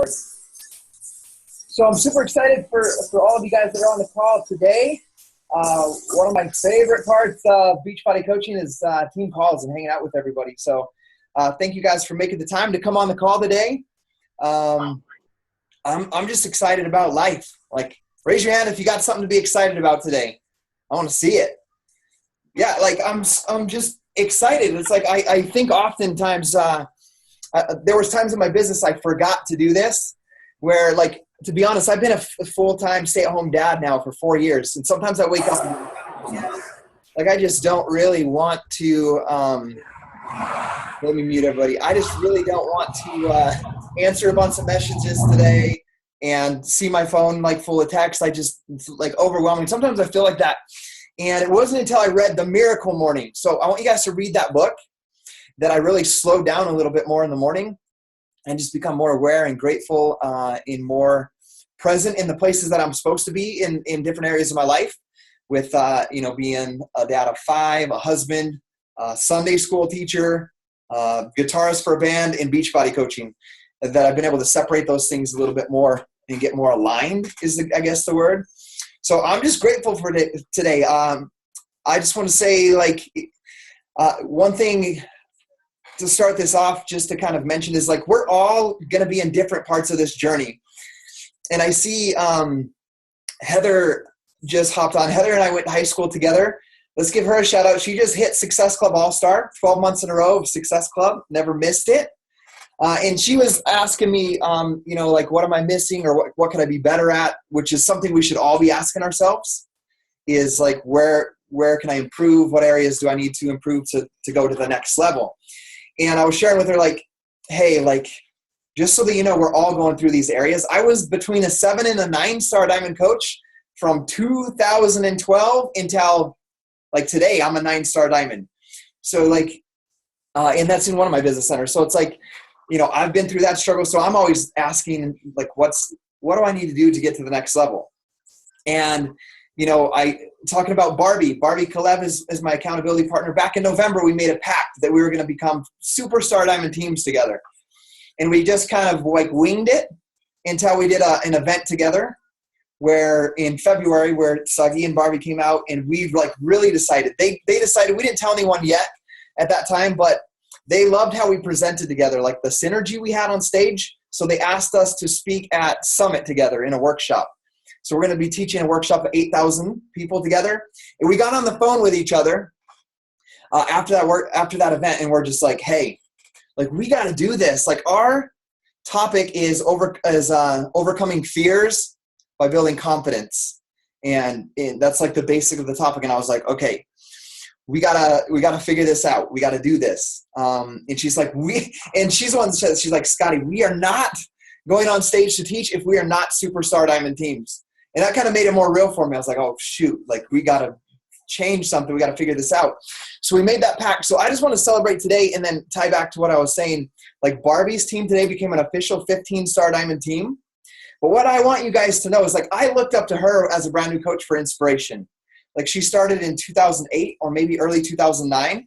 So I'm super excited for all of you guys that are on the call today. One of my favorite parts of Beachbody coaching is team calls and hanging out with everybody. So thank you guys for making the time to come on the call today. I'm just excited about life. Like, raise your hand if you got something to be excited about today. I want to see it. Yeah, like I'm just excited. It's like I think oftentimes there was times in my business I forgot to do this, where, like, to be honest, I've been a full-time stay-at-home dad now for 4 years, and sometimes I wake up and, like, I just don't really want to let me mute everybody. I just really don't want to answer a bunch of messages today and see my phone like full of text. It's like overwhelming. Sometimes I feel like that. And it wasn't until I read The Miracle Morning. So I want you guys to read that book that I really slowed down a little bit more in the morning and just become more aware and grateful and more present in the places that I'm supposed to be in different areas of my life, with being a dad of 5, a husband, a Sunday school teacher, guitarist for a band, and Beachbody coaching. That I've been able to separate those things a little bit more and get more aligned is, I guess, the word. So I'm just grateful for today. I just want to say, like, one thing to start this off, just to kind of mention, is like, we're all going to be in different parts of this journey. And I see Heather just hopped on. Heather and I went to high school together. Let's give her a shout out. She just hit Success Club All-Star, 12 months in a row of Success Club, never missed it. And she was asking me, like, what am I missing, or what can I be better at, which is something we should all be asking ourselves, is like, where can I improve? What areas do I need to improve to go to the next level? And I was sharing with her, like, hey, like, just so that you know, we're all going through these areas. I was between a 7 and a 9-star diamond coach from 2012 until, like, today. I'm a 9-star diamond. So, like, and that's in one of my business centers. So it's like, I've been through that struggle. So I'm always asking, like, what do I need to do to get to the next level? And, talking about Barbie Kalev is my accountability partner. Back in November, we made a pact that we were going to become superstar diamond teams together. And we just kind of, like, winged it until we did an event together where in February, where Sagi and Barbie came out, and we, like, really decided. They decided, we didn't tell anyone yet at that time, but they loved how we presented together, like the synergy we had on stage. So they asked us to speak at Summit together in a workshop. So we're going to be teaching a workshop of 8,000 people together. And we got on the phone with each other after that event, and we're just like, hey, like, we got to do this. Like, our topic is overcoming fears by building confidence. And that's, like, the basic of the topic. And I was like, okay, we gotta figure this out. We gotta do this. And she's like, she's the one that says, she's like, Scotty, we are not going on stage to teach if we are not superstar diamond teams. And that kind of made it more real for me. I was like, oh shoot, like, we gotta change something. We gotta figure this out. So we made that pact. So I just want to celebrate today and then tie back to what I was saying. Like, Barbie's team today became an official 15-star diamond team. But what I want you guys to know is, like, I looked up to her as a brand new coach for inspiration. Like, she started in 2008 or maybe early 2009.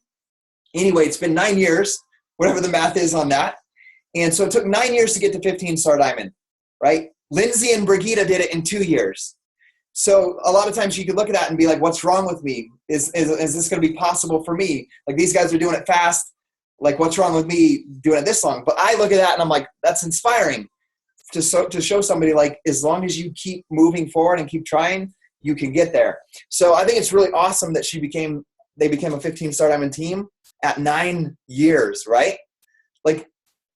Anyway, it's been 9 years, whatever the math is on that. And so it took 9 years to get to 15-star diamond, right? Lindsay and Brigitte did it in 2 years. So a lot of times you could look at that and be like, what's wrong with me? Is this going to be possible for me? Like, these guys are doing it fast. Like, what's wrong with me doing it this long? But I look at that and I'm like, that's inspiring to show somebody, like, as long as you keep moving forward and keep trying, you can get there. So I think it's really awesome that they became a 15-star diamond team at 9 years, right? Like,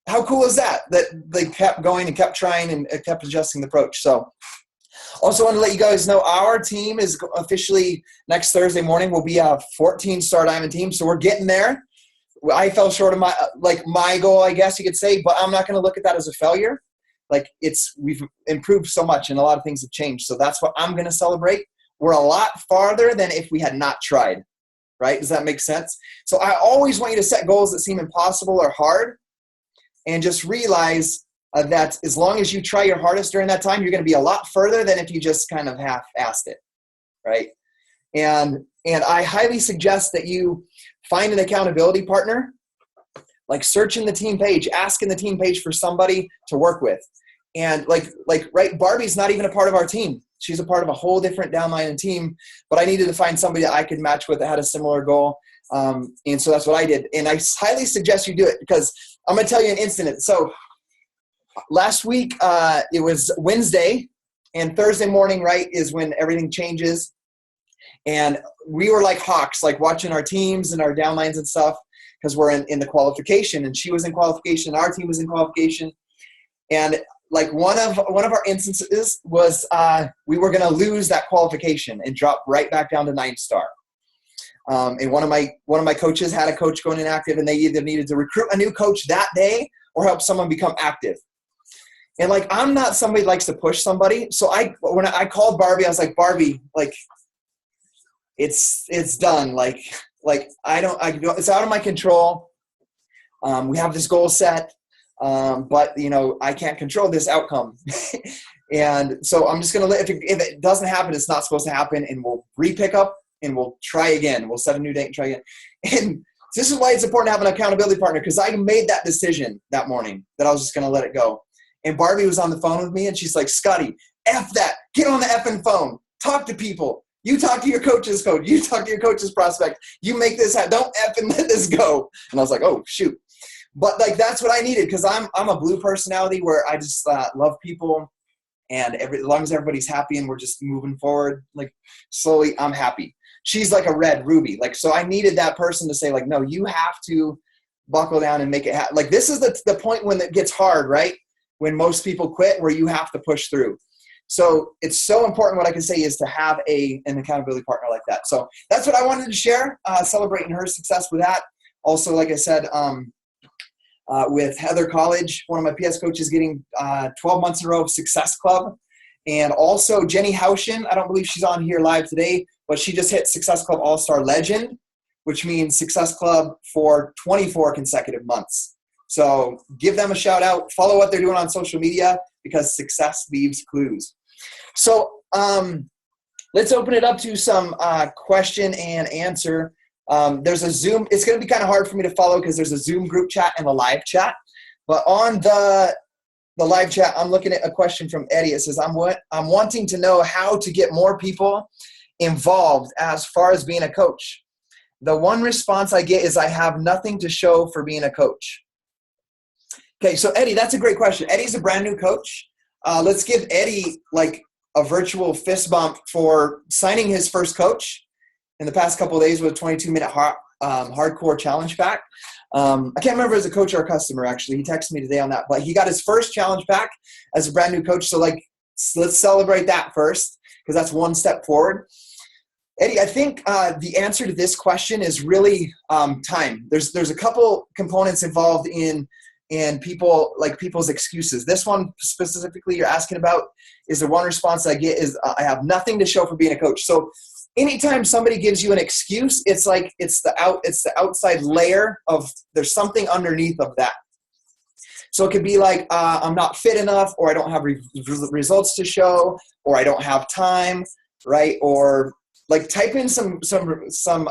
how cool is that? That they kept going and kept trying and kept adjusting the approach. So also want to let you guys know, our team is officially, next Thursday morning, will be a 14-star diamond team. So we're getting there. I fell short of my goal, I guess you could say, but I'm not going to look at that as a failure. Like, we've improved so much and a lot of things have changed. So that's what I'm going to celebrate. We're a lot farther than if we had not tried, right? Does that make sense? So I always want you to set goals that seem impossible or hard, and just realize that as long as you try your hardest during that time, you're going to be a lot further than if you just kind of half-assed it, right? And I highly suggest that you find an accountability partner, like searching the team page, asking the team page for somebody to work with. And right, Barbie's not even a part of our team. She's a part of a whole different downline and team, but I needed to find somebody that I could match with that had a similar goal. And so that's what I did. And I highly suggest you do it, because I'm going to tell you an incident. So last week, it was Wednesday, and Thursday morning, right, is when everything changes. And we were like hawks, like watching our teams and our downlines and stuff, because we're in the qualification, and she was in qualification, our team was in qualification. And like one of our instances was we were going to lose that qualification and drop right back down to 9-star. And one of my coaches had a coach going inactive, and they either needed to recruit a new coach that day or help someone become active. And like, I'm not somebody that likes to push somebody. So when I called Barbie, I was like, Barbie, like, it's done. Like it's out of my control. We have this goal set. But I can't control this outcome. And so I'm just going to if it doesn't happen, it's not supposed to happen, and we'll re-pick up and we'll try again. We'll set a new date and try again. And this is why it's important to have an accountability partner, because I made that decision that morning that I was just going to let it go. And Barbie was on the phone with me, and she's like, Scotty, F that. Get on the effing phone. Talk to people. You talk to your coach's coach. You talk to your coach's prospect. You make this happen. Don't effing let this go. And I was like, oh, shoot. But like, that's what I needed, because I'm a blue personality where I just love people, and as long as everybody's happy and we're just moving forward, like slowly, I'm happy. She's like a red ruby. Like, so I needed that person to say like, no, you have to buckle down and make it happen. Like, this is the point when it gets hard, right? When most people quit, where you have to push through. So it's so important. What I can say is to have an accountability partner like that. So that's what I wanted to share, celebrating her success with that. Also, like I said, with Heather College, one of my PS coaches, getting 12 months in a row of Success Club. And also Jenny Haushin, I don't believe she's on here live today, but she just hit Success Club All-Star Legend, which means Success Club for 24 consecutive months. So give them a shout out. Follow what they're doing on social media, because success leaves clues. So let's open it up to some question and answer. There's a Zoom. It's going to be kind of hard for me to follow because there's a Zoom group chat and a live chat. But on the live chat, I'm looking at a question from Eddie. It says, I'm wanting to know how to get more people involved as far as being a coach. The one response I get is I have nothing to show for being a coach. Okay, so Eddie, that's a great question. Eddie's a brand new coach. Let's give Eddie like a virtual fist bump for signing his first coach in the past couple of days with a 22-minute hardcore challenge pack. I can't remember if it was a coach or a customer, actually. He texted me today on that. But he got his first challenge pack as a brand new coach. So like, let's celebrate that first, because that's one step forward. Eddie, I think the answer to this question is really time. There's a couple components involved in people's excuses. This one specifically you're asking about is the one response I get is I have nothing to show for being a coach. So anytime somebody gives you an excuse, it's like it's the outside layer of there's something underneath of that. So it could be like I'm not fit enough, or I don't have results to show, or I don't have time, right? Or like type in some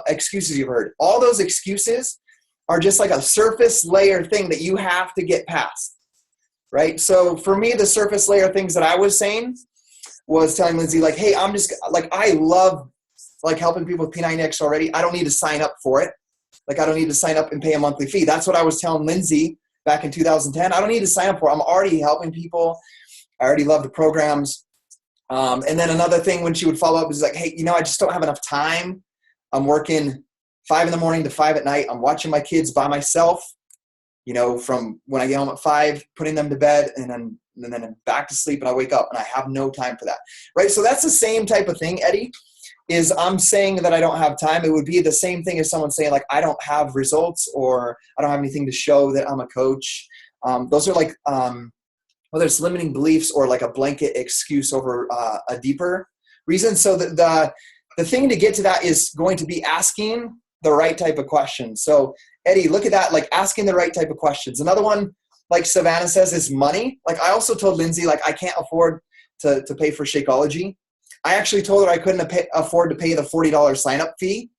excuses you've heard. All those excuses are just like a surface layer thing that you have to get past, right? So for me, the surface layer things that I was saying was telling Lindsay like, hey, I'm just like, I love like helping people with P90X already. I don't need to sign up for it. Like, I don't need to sign up and pay a monthly fee. That's what I was telling Lindsay back in 2010. I don't need to sign up for it. I'm already helping people. I already love the programs. And then another thing when she would follow up was like, hey, I just don't have enough time. I'm working 5 a.m. to 5 p.m. I'm watching my kids by myself, from when I get home at 5, putting them to bed, and then back to sleep, and I wake up and I have no time for that. Right. So that's the same type of thing, Eddie, is I'm saying that I don't have time. It would be the same thing as someone saying like, I don't have results, or I don't have anything to show that I'm a coach. Those are like, whether it's limiting beliefs or like a blanket excuse over a deeper reason. So the thing to get to that is going to be asking the right type of questions. So Eddie, look at that, like asking the right type of questions. Another one, like Savannah says, is money. Like I also told Lindsay, like I can't afford to pay for Shakeology. I actually told her I couldn't afford to pay the $40 sign up fee,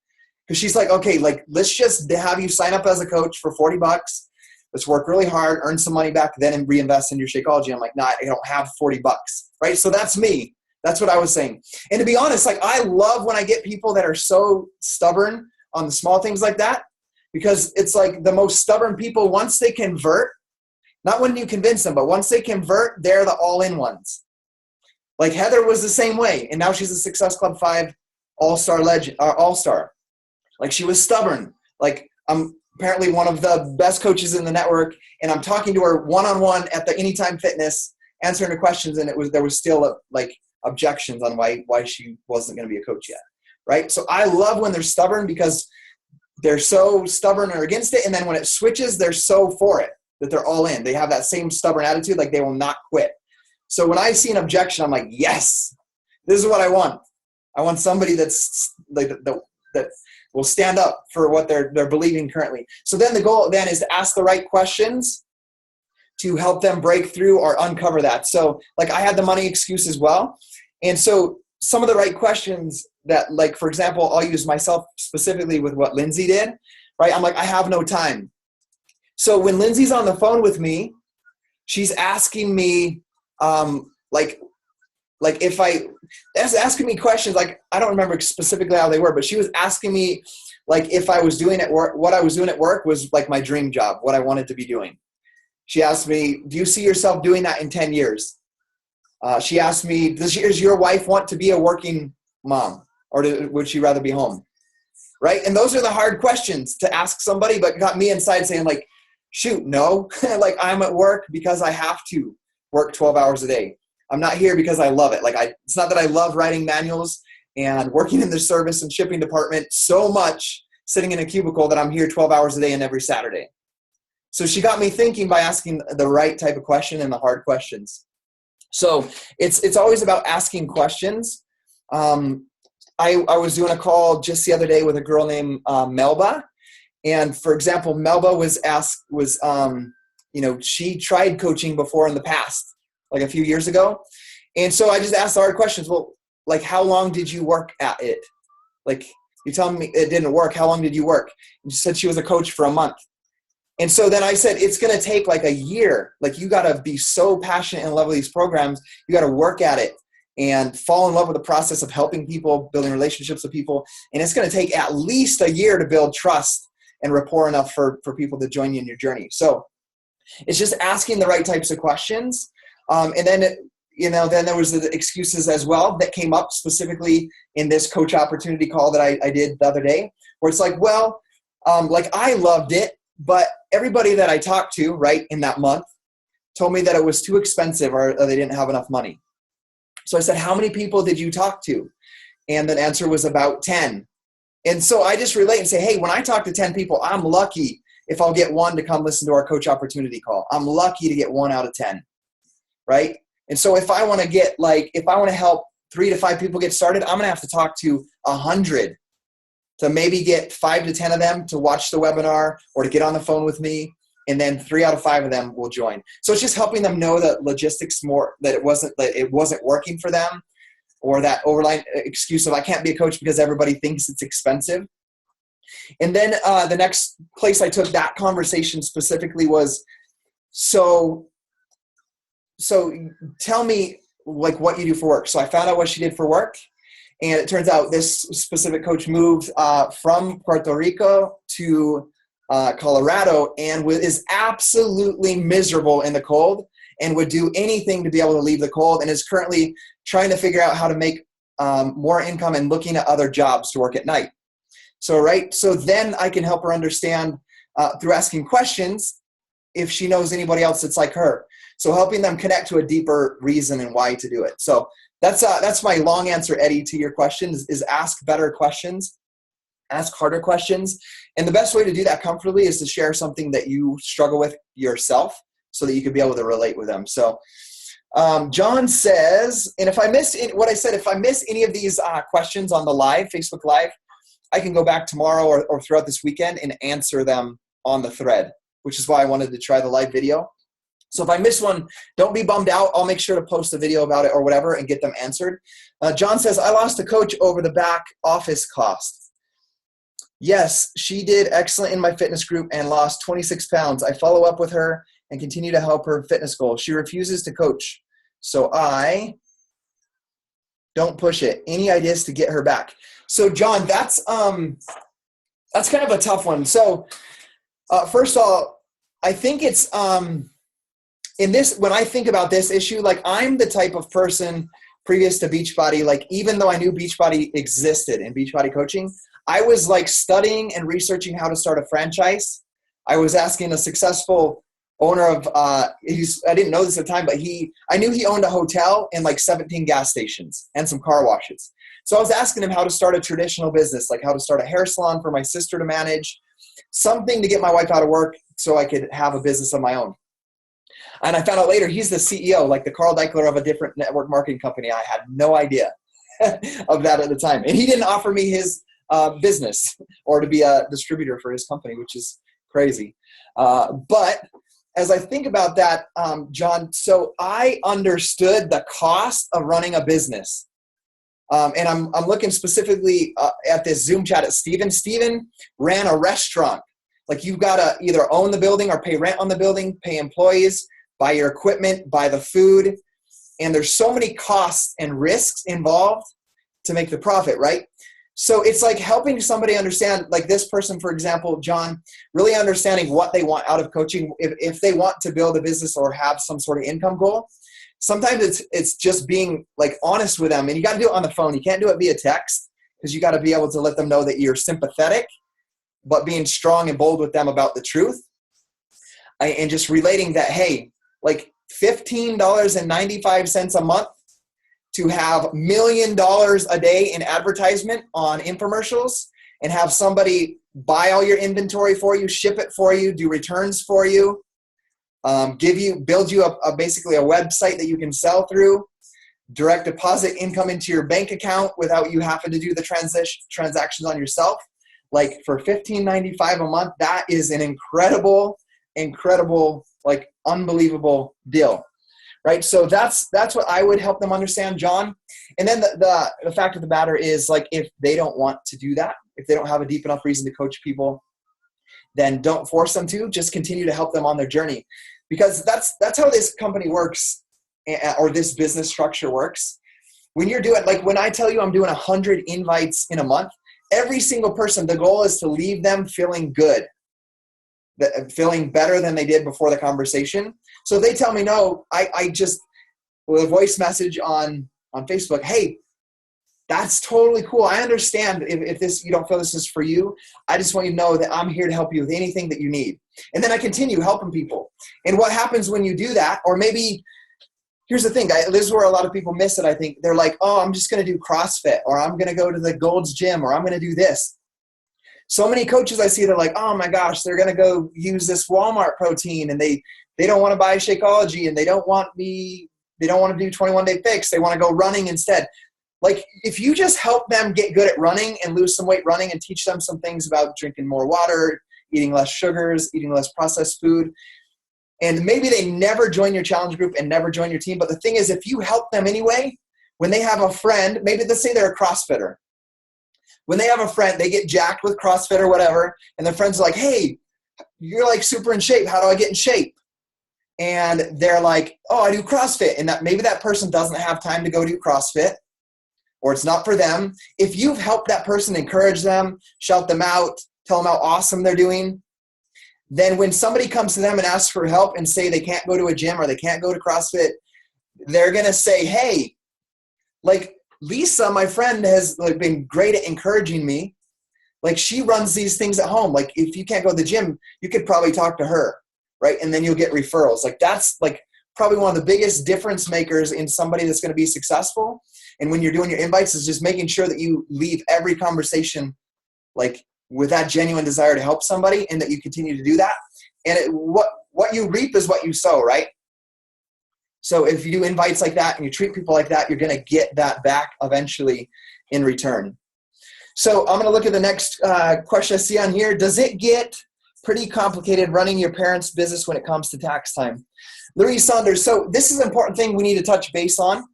because she's like, okay, like let's just have you sign up as a coach for $40. let's work really hard, earn some money back, then reinvest in your Shakeology. I'm like, nah, I don't have $40, right? So that's me. That's what I was saying. And to be honest, like, I love when I get people that are so stubborn on the small things like that, because it's like the most stubborn people, once they convert, not when you convince them, but once they convert, they're the all-in ones. Like Heather was the same way, and now she's a Success Club 5 all-star legend, all-star. Like, she was stubborn. Like, I'm apparently one of the best coaches in the network, and I'm talking to her one-on-one at the Anytime Fitness, answering her questions, and there was still like objections on why she wasn't going to be a coach yet, right? So I love when they're stubborn, because they're so stubborn or against it, and then when it switches, they're so for it that they're all in. They have that same stubborn attitude, like they will not quit. So when I see an objection, I'm like, yes, this is what I want. I want somebody that's like that will stand up for what they're believing currently. So then the goal then is to ask the right questions to help them break through or uncover that. So like, I had the money excuse as well. And so some of the right questions that, like, for example, I'll use myself specifically with what Lindsay did, right? I'm like, I have no time. So when Lindsay's on the phone with me, she's asking me, asking me questions. Like, I don't remember specifically how they were, but she was asking me, like, if I was doing at work, what I was doing at work was like my dream job, what I wanted to be doing. She asked me, do you see yourself doing that in 10 years? She asked me, does your wife want to be a working mom, or would she rather be home? Right? And those are the hard questions to ask somebody, but got me inside saying, like, shoot, no. Like, I'm at work because I have to work 12 hours a day. I'm not here because I love it. Like, it's not that I love writing manuals and working in the service and shipping department so much, sitting in a cubicle, that I'm here 12 hours a day and every Saturday. So she got me thinking by asking the right type of question and the hard questions. So it's always about asking questions. I was doing a call just the other day with a girl named Melba. And for example, Melba was she tried coaching before in the past, like a few years ago. And so I just asked the hard questions. Well, like, how long did you work at it? Like, you tell me it didn't work. How long did you work? And she said she was a coach for a month. And so then I said, it's going to take like a year. Like, you got to be so passionate and love these programs. You got to work at it and fall in love with the process of helping people, building relationships with people. And it's going to take at least a year to build trust and rapport enough for people to join you in your journey. So it's just asking the right types of questions. And then, then there was the excuses as well that came up specifically in this coach opportunity call that I did the other day, where it's like, well, like, I loved it, but everybody that I talked to, right, in that month told me that it was too expensive, or they didn't have enough money. So I said, how many people did you talk to? And the answer was about 10. And so I just relate and say, hey, when I talk to 10 people, I'm lucky if I'll get one to come listen to our coach opportunity call. I'm lucky to get 1 out of 10, right? And so if I want to help 3 to 5 people get started, I'm going to have to talk to 100 to maybe get 5 to 10 of them to watch the webinar or to get on the phone with me. And then 3 out of 5 of them will join. So it's just helping them know the logistics more, that it wasn't working for them, or that overline excuse of I can't be a coach because everybody thinks it's expensive. And then the next place I took that conversation specifically was, so tell me, like, what you do for work. So I found out what she did for work. And it turns out this specific coach moved from Puerto Rico to Colorado, and is absolutely miserable in the cold, and would do anything to be able to leave the cold, and is currently trying to figure out how to make more income and looking at other jobs to work at night. So then I can help her understand through asking questions if she knows anybody else that's like her. So helping them connect to a deeper reason and why to do it. So that's my long answer, Eddie, to your question is ask better questions, ask harder questions. And the best way to do that comfortably is to share something that you struggle with yourself so that you can be able to relate with them. So John says, and if I miss any of these questions on the live, Facebook Live, I can go back tomorrow or throughout this weekend and answer them on the thread, which is why I wanted to try the live video. So if I miss one, don't be bummed out. I'll make sure to post a video about it or whatever and get them answered. John says, I lost a coach over the back office cost. Yes, she did excellent in my fitness group and lost 26 pounds. I follow up with her and continue to help her fitness goals. She refuses to coach, so I don't push it. Any ideas to get her back? So John, that's kind of a tough one. So first of all, I think it's in this, when I think about this issue, like I'm the type of person previous to Beachbody, like even though I knew Beachbody existed in Beachbody coaching, I was like studying and researching how to start a franchise. I was asking a successful owner of, I didn't know this at the time, but I knew he owned a hotel and like 17 gas stations and some car washes. So I was asking him how to start a traditional business, like how to start a hair salon for my sister to manage, something to get my wife out of work so I could have a business of my own. And I found out later he's the CEO, like the Carl Deichler of a different network marketing company. I had no idea of that at the time. And he didn't offer me his business or to be a distributor for his company, which is crazy. But as I think about that, John, so I understood the cost of running a business. And I'm looking specifically at this Zoom chat at Steven. Steven ran a restaurant. Like you've got to either own the building or pay rent on the building, pay employees, buy your equipment, buy the food. And there's so many costs and risks involved to make the profit, right? So it's like helping somebody understand, like this person, for example, John, really understanding what they want out of coaching. If they want to build a business or have some sort of income goal, sometimes it's just being like honest with them. And you got to do it on the phone. You can't do it via text because you got to be able to let them know that you're sympathetic, but being strong and bold with them about the truth. And just relating that, hey, like $15.95 a month to have $1 million a day in advertisement on infomercials and have somebody buy all your inventory for you, ship it for you, do returns for you, build you basically a website that you can sell through, direct deposit income into your bank account without you having to do the transactions on yourself. Like for $15.95 a month, that is an incredible, like unbelievable deal, right? So that's what I would help them understand, John. And then the fact of the matter is, like, if they don't want to do that, if they don't have a deep enough reason to coach people, then don't force them to. Just continue to help them on their journey, because that's how this company works, or this business structure works. When you're doing, like when I tell you I'm doing 100 invites in a month, every single person, the goal is to leave them feeling good, feeling better than they did before the conversation. So if they tell me no, I just, with a voice message on Facebook, hey, that's totally cool. I understand if this, you don't feel this is for you. I just want you to know that I'm here to help you with anything that you need. And then I continue helping people. And what happens when you do that, or maybe, here's the thing, this is where a lot of people miss it, I think. They're like, oh, I'm just going to do CrossFit, or I'm going to go to the Gold's Gym, or I'm going to do this. So many coaches I see, they're like, oh my gosh, they're going to go use this Walmart protein, and they don't want to buy Shakeology, and they don't want to do 21-day fix. They want to go running instead. Like, if you just help them get good at running and lose some weight running and teach them some things about drinking more water, eating less sugars, eating less processed food, and maybe they never join your challenge group and never join your team. But the thing is, if you help them anyway, when they have a friend, maybe let's say they're a CrossFitter. When they have a friend, they get jacked with CrossFit or whatever, and their friends are like, hey, you're like super in shape. How do I get in shape? And they're like, oh, I do CrossFit. And that maybe that person doesn't have time to go do CrossFit, or it's not for them. If you've helped that person, encourage them, shout them out, tell them how awesome they're doing, then when somebody comes to them and asks for help and say they can't go to a gym or they can't go to CrossFit, they're going to say, hey, like Lisa, my friend, has like been great at encouraging me. Like, she runs these things at home. Like, if you can't go to the gym, you could probably talk to her, right? And then you'll get referrals. Like, that's like probably one of the biggest difference makers in somebody that's going to be successful. And when you're doing your invites, is just making sure that you leave every conversation like with that genuine desire to help somebody, and that you continue to do that. And what you reap is what you sow, right? So if you do invites like that and you treat people like that, you're going to get that back eventually in return. So I'm going to look at the next question I see on here. Does it get pretty complicated running your parents' business when it comes to tax time? Larry Saunders. So this is an important thing we need to touch base on.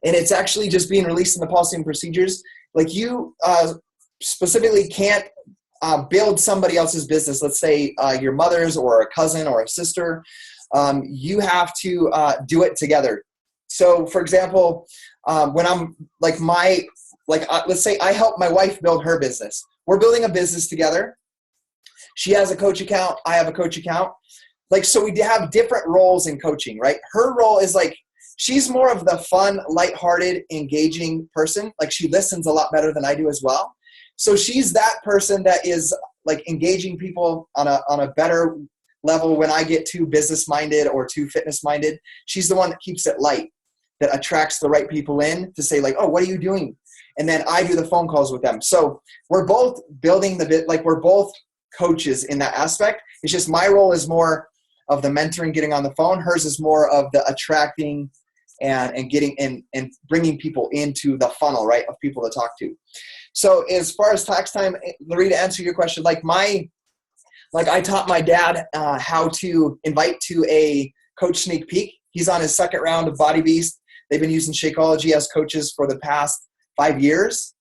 And it's actually just being released in the policy and procedures. Like, you specifically can't build somebody else's business, let's say your mother's or a cousin or a sister, you have to do it together. So for example, when I'm let's say I help my wife build her business. We're building a business together. She has a coach account. I have a coach account. So we have different roles in coaching, right? Her role is she's more of the fun, lighthearted, engaging person. She listens a lot better than I do as well. So she's that person that is engaging people on a better level. When I get too business minded or too fitness minded, she's the one that keeps it light, that attracts the right people in to say oh, what are you doing? And then I do the phone calls with them. So we're both building we're both coaches in that aspect. It's just my role is more of the mentoring, getting on the phone. Hers is more of the attracting and getting and bringing people into the funnel, right, of people to talk to. So as far as tax time, Larry, to answer your question, I taught my dad how to invite to a coach sneak peek. He's on his second round of Body Beast. They've been using Shakeology as coaches for the past 5 years.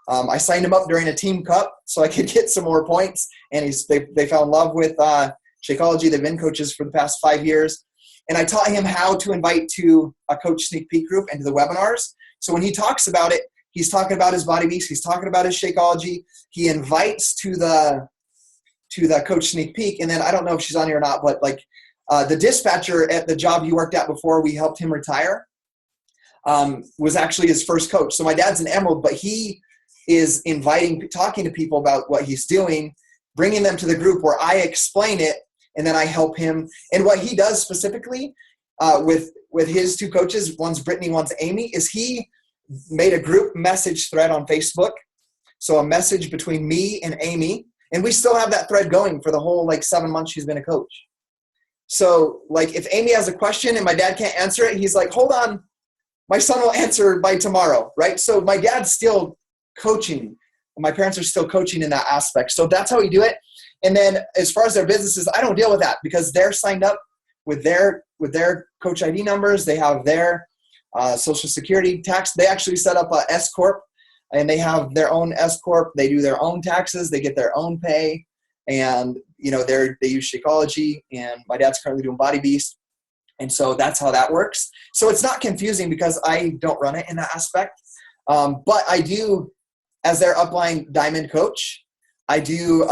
I signed him up during a team cup so I could get some more points, and they fell in love with Shakeology. They've been coaches for the past 5 years. And I taught him how to invite to a coach sneak peek group and to the webinars. So when he talks about it, he's talking about his Body Beast. He's talking about his Shakeology. He invites to the coach sneak peek. And then I don't know if she's on here or not, but the dispatcher at the job he worked at before we helped him retire was actually his first coach. So my dad's an Emerald, but he is talking to people about what he's doing, bringing them to the group where I explain it, and then I help him. And what he does specifically with his two coaches, one's Brittany, one's Amy, is he made a group message thread on Facebook. So a message between me and Amy, and we still have that thread going for the whole 7 months she's been a coach. So if Amy has a question and my dad can't answer it, he's hold on, my son will answer by tomorrow, right? So my dad's still coaching. My parents are still coaching in that aspect. So that's how we do it. And then as far as their businesses, I don't deal with that because they're signed up with their coach ID numbers. They have their social security tax. They actually set up a S Corp, and they have their own S Corp. They do their own taxes. They get their own pay. And, they use Shakeology, and my dad's currently doing Body Beast. And so that's how that works. So it's not confusing because I don't run it in that aspect. But I do, as their upline diamond coach, I do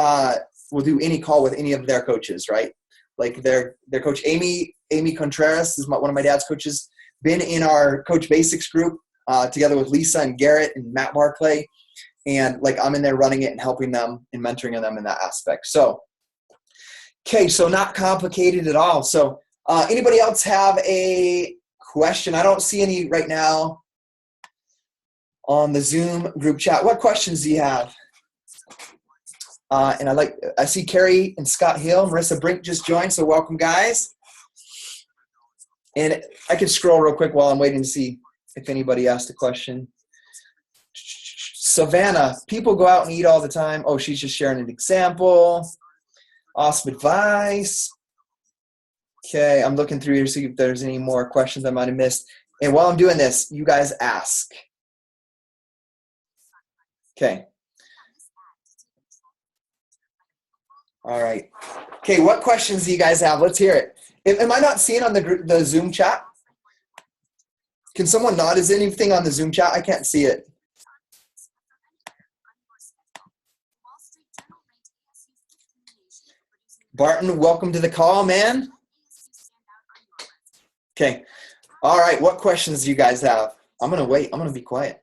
will do any call with any of their coaches, right? Their coach Amy Contreras is one of my dad's coaches, been in our Coach Basics group together with Lisa and Garrett and Matt Barclay. And I'm in there running it and helping them and mentoring them in that aspect. So, okay, so not complicated at all. So anybody else have a question? I don't see any right now on the Zoom group chat. What questions do you have? And I see Carrie and Scott Hill, Marissa Brink just joined, so welcome, guys. And I can scroll real quick while I'm waiting to see if anybody asked a question. Savannah, people go out and eat all the time. Oh, she's just sharing an example. Awesome advice. Okay, I'm looking through here to see if there's any more questions I might have missed. And while I'm doing this, you guys ask. Okay. All right. Okay, what questions do you guys have? Let's hear it. Am I not seeing on the Zoom chat? Can someone nod? Is anything on the Zoom chat? I can't see it. Barton, welcome to the call, man. Okay. All right. What questions do you guys have? I'm going to wait. I'm going to be quiet.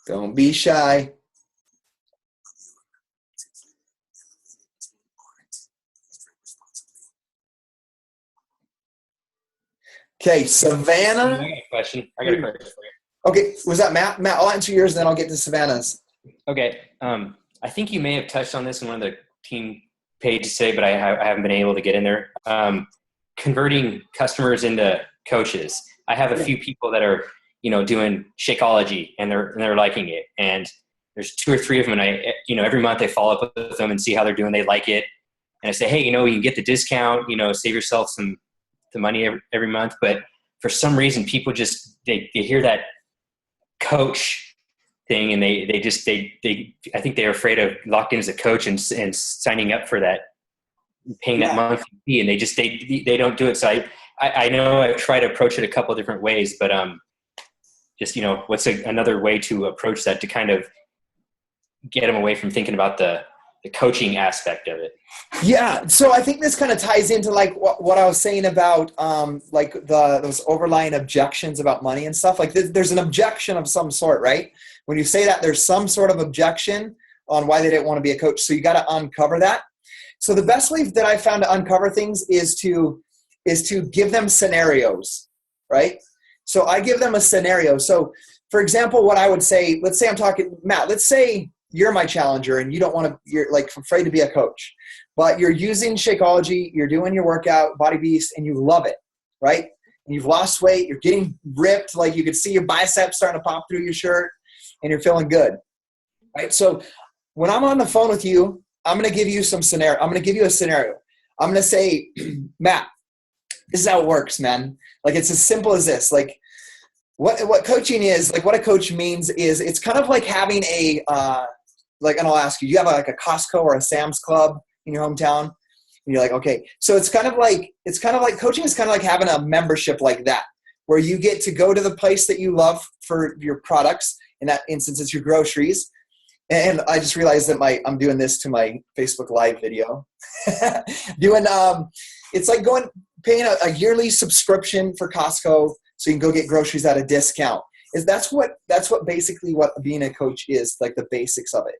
Don't be shy. Okay, Savannah. I got a question for you. Okay, was that Matt? Matt, I'll answer yours, then I'll get to Savannah's. Okay. I think you may have touched on this in one of the team pages today, but I haven't been able to get in there. Converting customers into coaches. I have a few people that are, doing Shakeology and they're liking it. And there's 2 or 3 of them, and I, every month I follow up with them and see how they're doing. They like it. And I say, hey, you can get the discount, save yourself some money every month. But for some reason, people just, they hear that coach thing, and they I think they're afraid of locked in as a coach and signing up for that, paying that monthly fee, and they don't do it. So I know I've tried to approach it a couple of different ways, but just, what's another way to approach that to kind of get them away from thinking about the coaching aspect of it? Yeah. So I think this kind of ties into like what I was saying about like those overlying objections about money and stuff. Like there's an objection of some sort, right? When you say that, there's some sort of objection on why they didn't want to be a coach. So you got to uncover that. So the best way that I found to uncover things is to give them scenarios, right? So I give them a scenario. So for example, what I would say, let's say I'm talking, Matt, let's say you're my challenger and you don't want to, you're like afraid to be a coach, but you're using Shakeology, you're doing your workout, Body Beast, and you love it, right? And you've lost weight, you're getting ripped, like you could see your biceps starting to pop through your shirt and you're feeling good, right? So when I'm on the phone with you, I'm going to give you some scenario. I'm going to give you a scenario. I'm going to say, Matt, this is how it works, man. Like it's as simple as this. Like what coaching is, like what a coach means is it's kind of like having a, like, and I'll ask you, do you have like a Costco or a Sam's Club in your hometown? And you're like, okay. So it's kind of like coaching is kind of like having a membership like that, where you get to go to the place that you love for your products. In that instance, it's your groceries. And I just realized that I'm doing this to my Facebook Live video. It's like paying a yearly subscription for Costco so you can go get groceries at a discount. That's what basically what being a coach is, like the basics of it.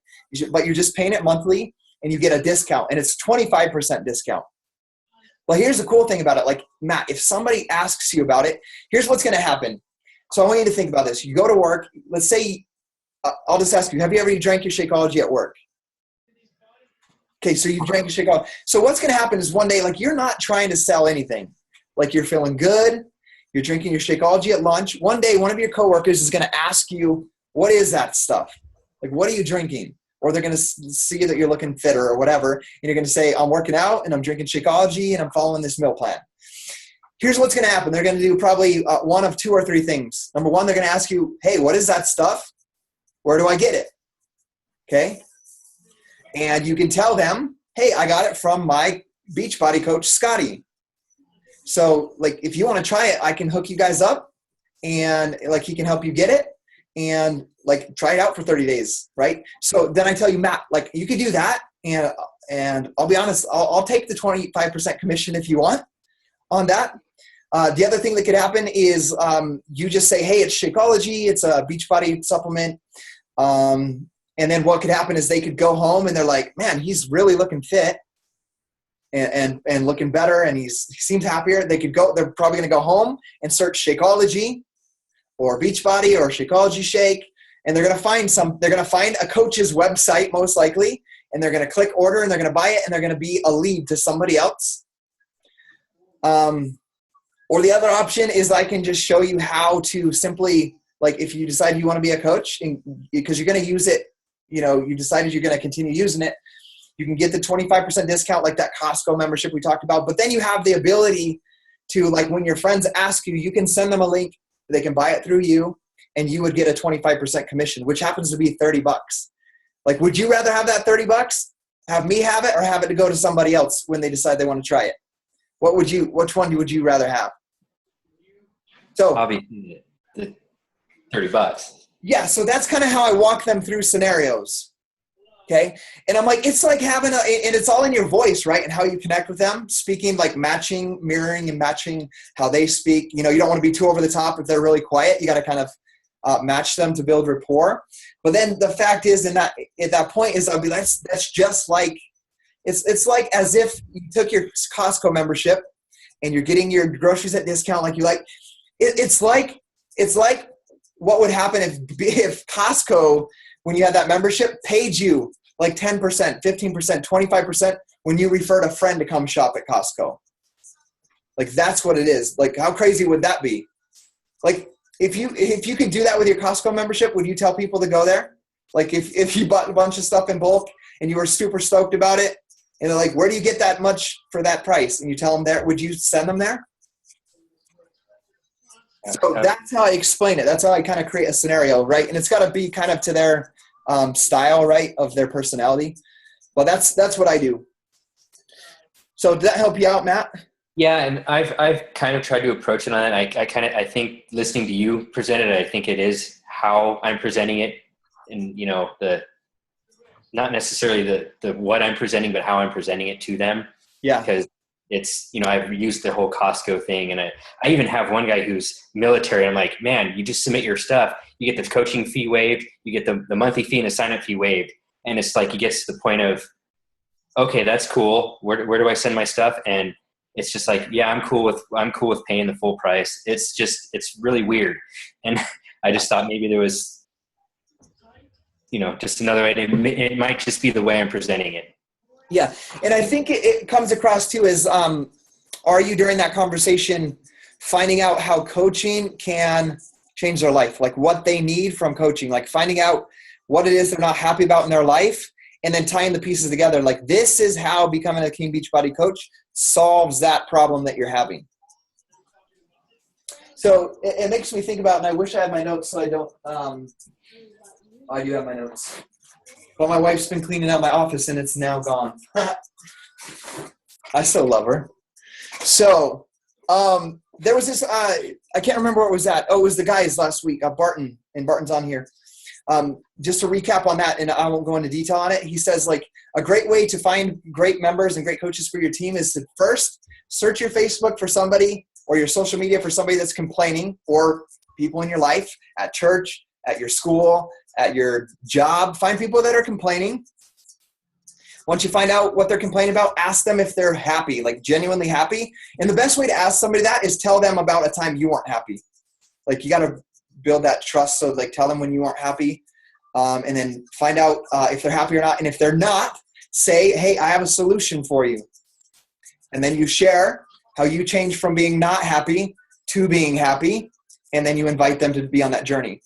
But you're just paying it monthly and you get a discount, and it's 25% discount. Well, here's the cool thing about it. Like, Matt, if somebody asks you about it, here's what's going to happen. So I want you to think about this. You go to work. Let's say, I'll just ask you, have you ever drank your Shakeology at work? Okay, so you drank your Shakeology. So what's going to happen is one day, like, you're not trying to sell anything. Like, you're feeling good. You're drinking your Shakeology at lunch. One day, one of your coworkers is going to ask you, what is that stuff? Like, what are you drinking? Or they're going to see that you're looking fitter or whatever. And you're going to say, I'm working out and I'm drinking Shakeology and I'm following this meal plan. Here's what's going to happen. They're going to do probably one of 2 or 3 things. Number one, they're going to ask you, hey, what is that stuff? Where do I get it? Okay. And you can tell them, hey, I got it from my Beachbody coach, Scotty. So like, if you want to try it, I can hook you guys up and like, he can help you get it and like try it out for 30 days. Right. So then I tell you, Matt, like you could do that. And I'll be honest, I'll take the 25% commission if you want on that. The other thing that could happen is you just say, hey, it's Shakeology. It's a Beachbody supplement. And then what could happen is they could go home and they're like, man, he's really looking fit and looking better. And he seems happier. They're probably going to go home and search Shakeology or Beachbody or Shakeology Shake. And they're going to find a coach's website most likely. And they're going to click order and they're going to buy it. And they're going to be a lead to somebody else. Or the other option is I can just show you how to simply, like if you decide you want to be a coach and because you're going to use it, you decided you're going to continue using it, you can get the 25% discount like that Costco membership we talked about. But then you have the ability to, like, when your friends ask you, you can send them a link. They can buy it through you and you would get a 25% commission, which happens to be $30. Like, would you rather have that $30, have me have it, or have it to go to somebody else when they decide they want to try it? Which one would you rather have? So obviously the $30. Yeah. So that's kind of how I walk them through scenarios. Okay. And I'm like, it's like having and it's all in your voice, right? And how you connect with them, speaking, like mirroring and matching how they speak. You don't want to be too over the top. If they're really quiet, you got to kind of match them to build rapport. But then the fact is, at that point is I'll be like, that's just like, it's like as if you took your Costco membership and you're getting your groceries at discount like you like. It's like what would happen if Costco, when you had that membership, paid you like 10%, 15%, 25% when you referred a friend to come shop at Costco. Like, that's what it is. Like, how crazy would that be? Like, if you could do that with your Costco membership, would you tell people to go there? Like if you bought a bunch of stuff in bulk and you were super stoked about it, and they're like, where do you get that much for that price? And you tell them there, would you send them there? So that's how I explain it. That's how I kind of create a scenario, right? And it's got to be kind of to their style, right, of their personality. Well, that's what I do. So did that help you out, Matt? Yeah, and I've kind of tried to approach it on that. I think listening to you present it, I think it is how I'm presenting it, and not necessarily the what I'm presenting, but how I'm presenting it to them. Yeah. Because it's, I've used the whole Costco thing, and I even have one guy who's military. I'm like, man, you just submit your stuff, you get the coaching fee waived, you get the monthly fee and the sign-up fee waived, and it's like he gets to the point of, okay, that's cool. Where do I send my stuff? And it's just like, yeah, I'm cool with paying the full price. It's really weird, and I just thought maybe there was, just another way. It might just be the way I'm presenting it. Yeah. And I think it comes across too as, are you during that conversation finding out how coaching can change their life, like what they need from coaching, like finding out what it is they're not happy about in their life, and then tying the pieces together. Like, this is how becoming a King Beachbody coach solves that problem that you're having. So it makes me think about, and I wish I had my notes so I don't, I do have my notes. But my wife's been cleaning out my office and it's now gone. I still love her. So there was this, I can't remember what it was at. Oh, it was the guys last week, Barton, and Barton's on here. Just to recap on that, and I won't go into detail on it. He says, like, a great way to find great members and great coaches for your team is to first search your Facebook for somebody, or your social media for somebody that's complaining, or people in your life, at church, at your school, at your job. Find people that are complaining. Once you find out what they're complaining about, ask them if they're happy, like genuinely happy. And the best way to ask somebody that is tell them about a time you weren't happy. Like, you got to build that trust. So, like, tell them when you weren't happy, and then find out if they're happy or not. And if they're not, say, hey, I have a solution for you. And then you share how you changed from being not happy to being happy, and then you invite them to be on that journey.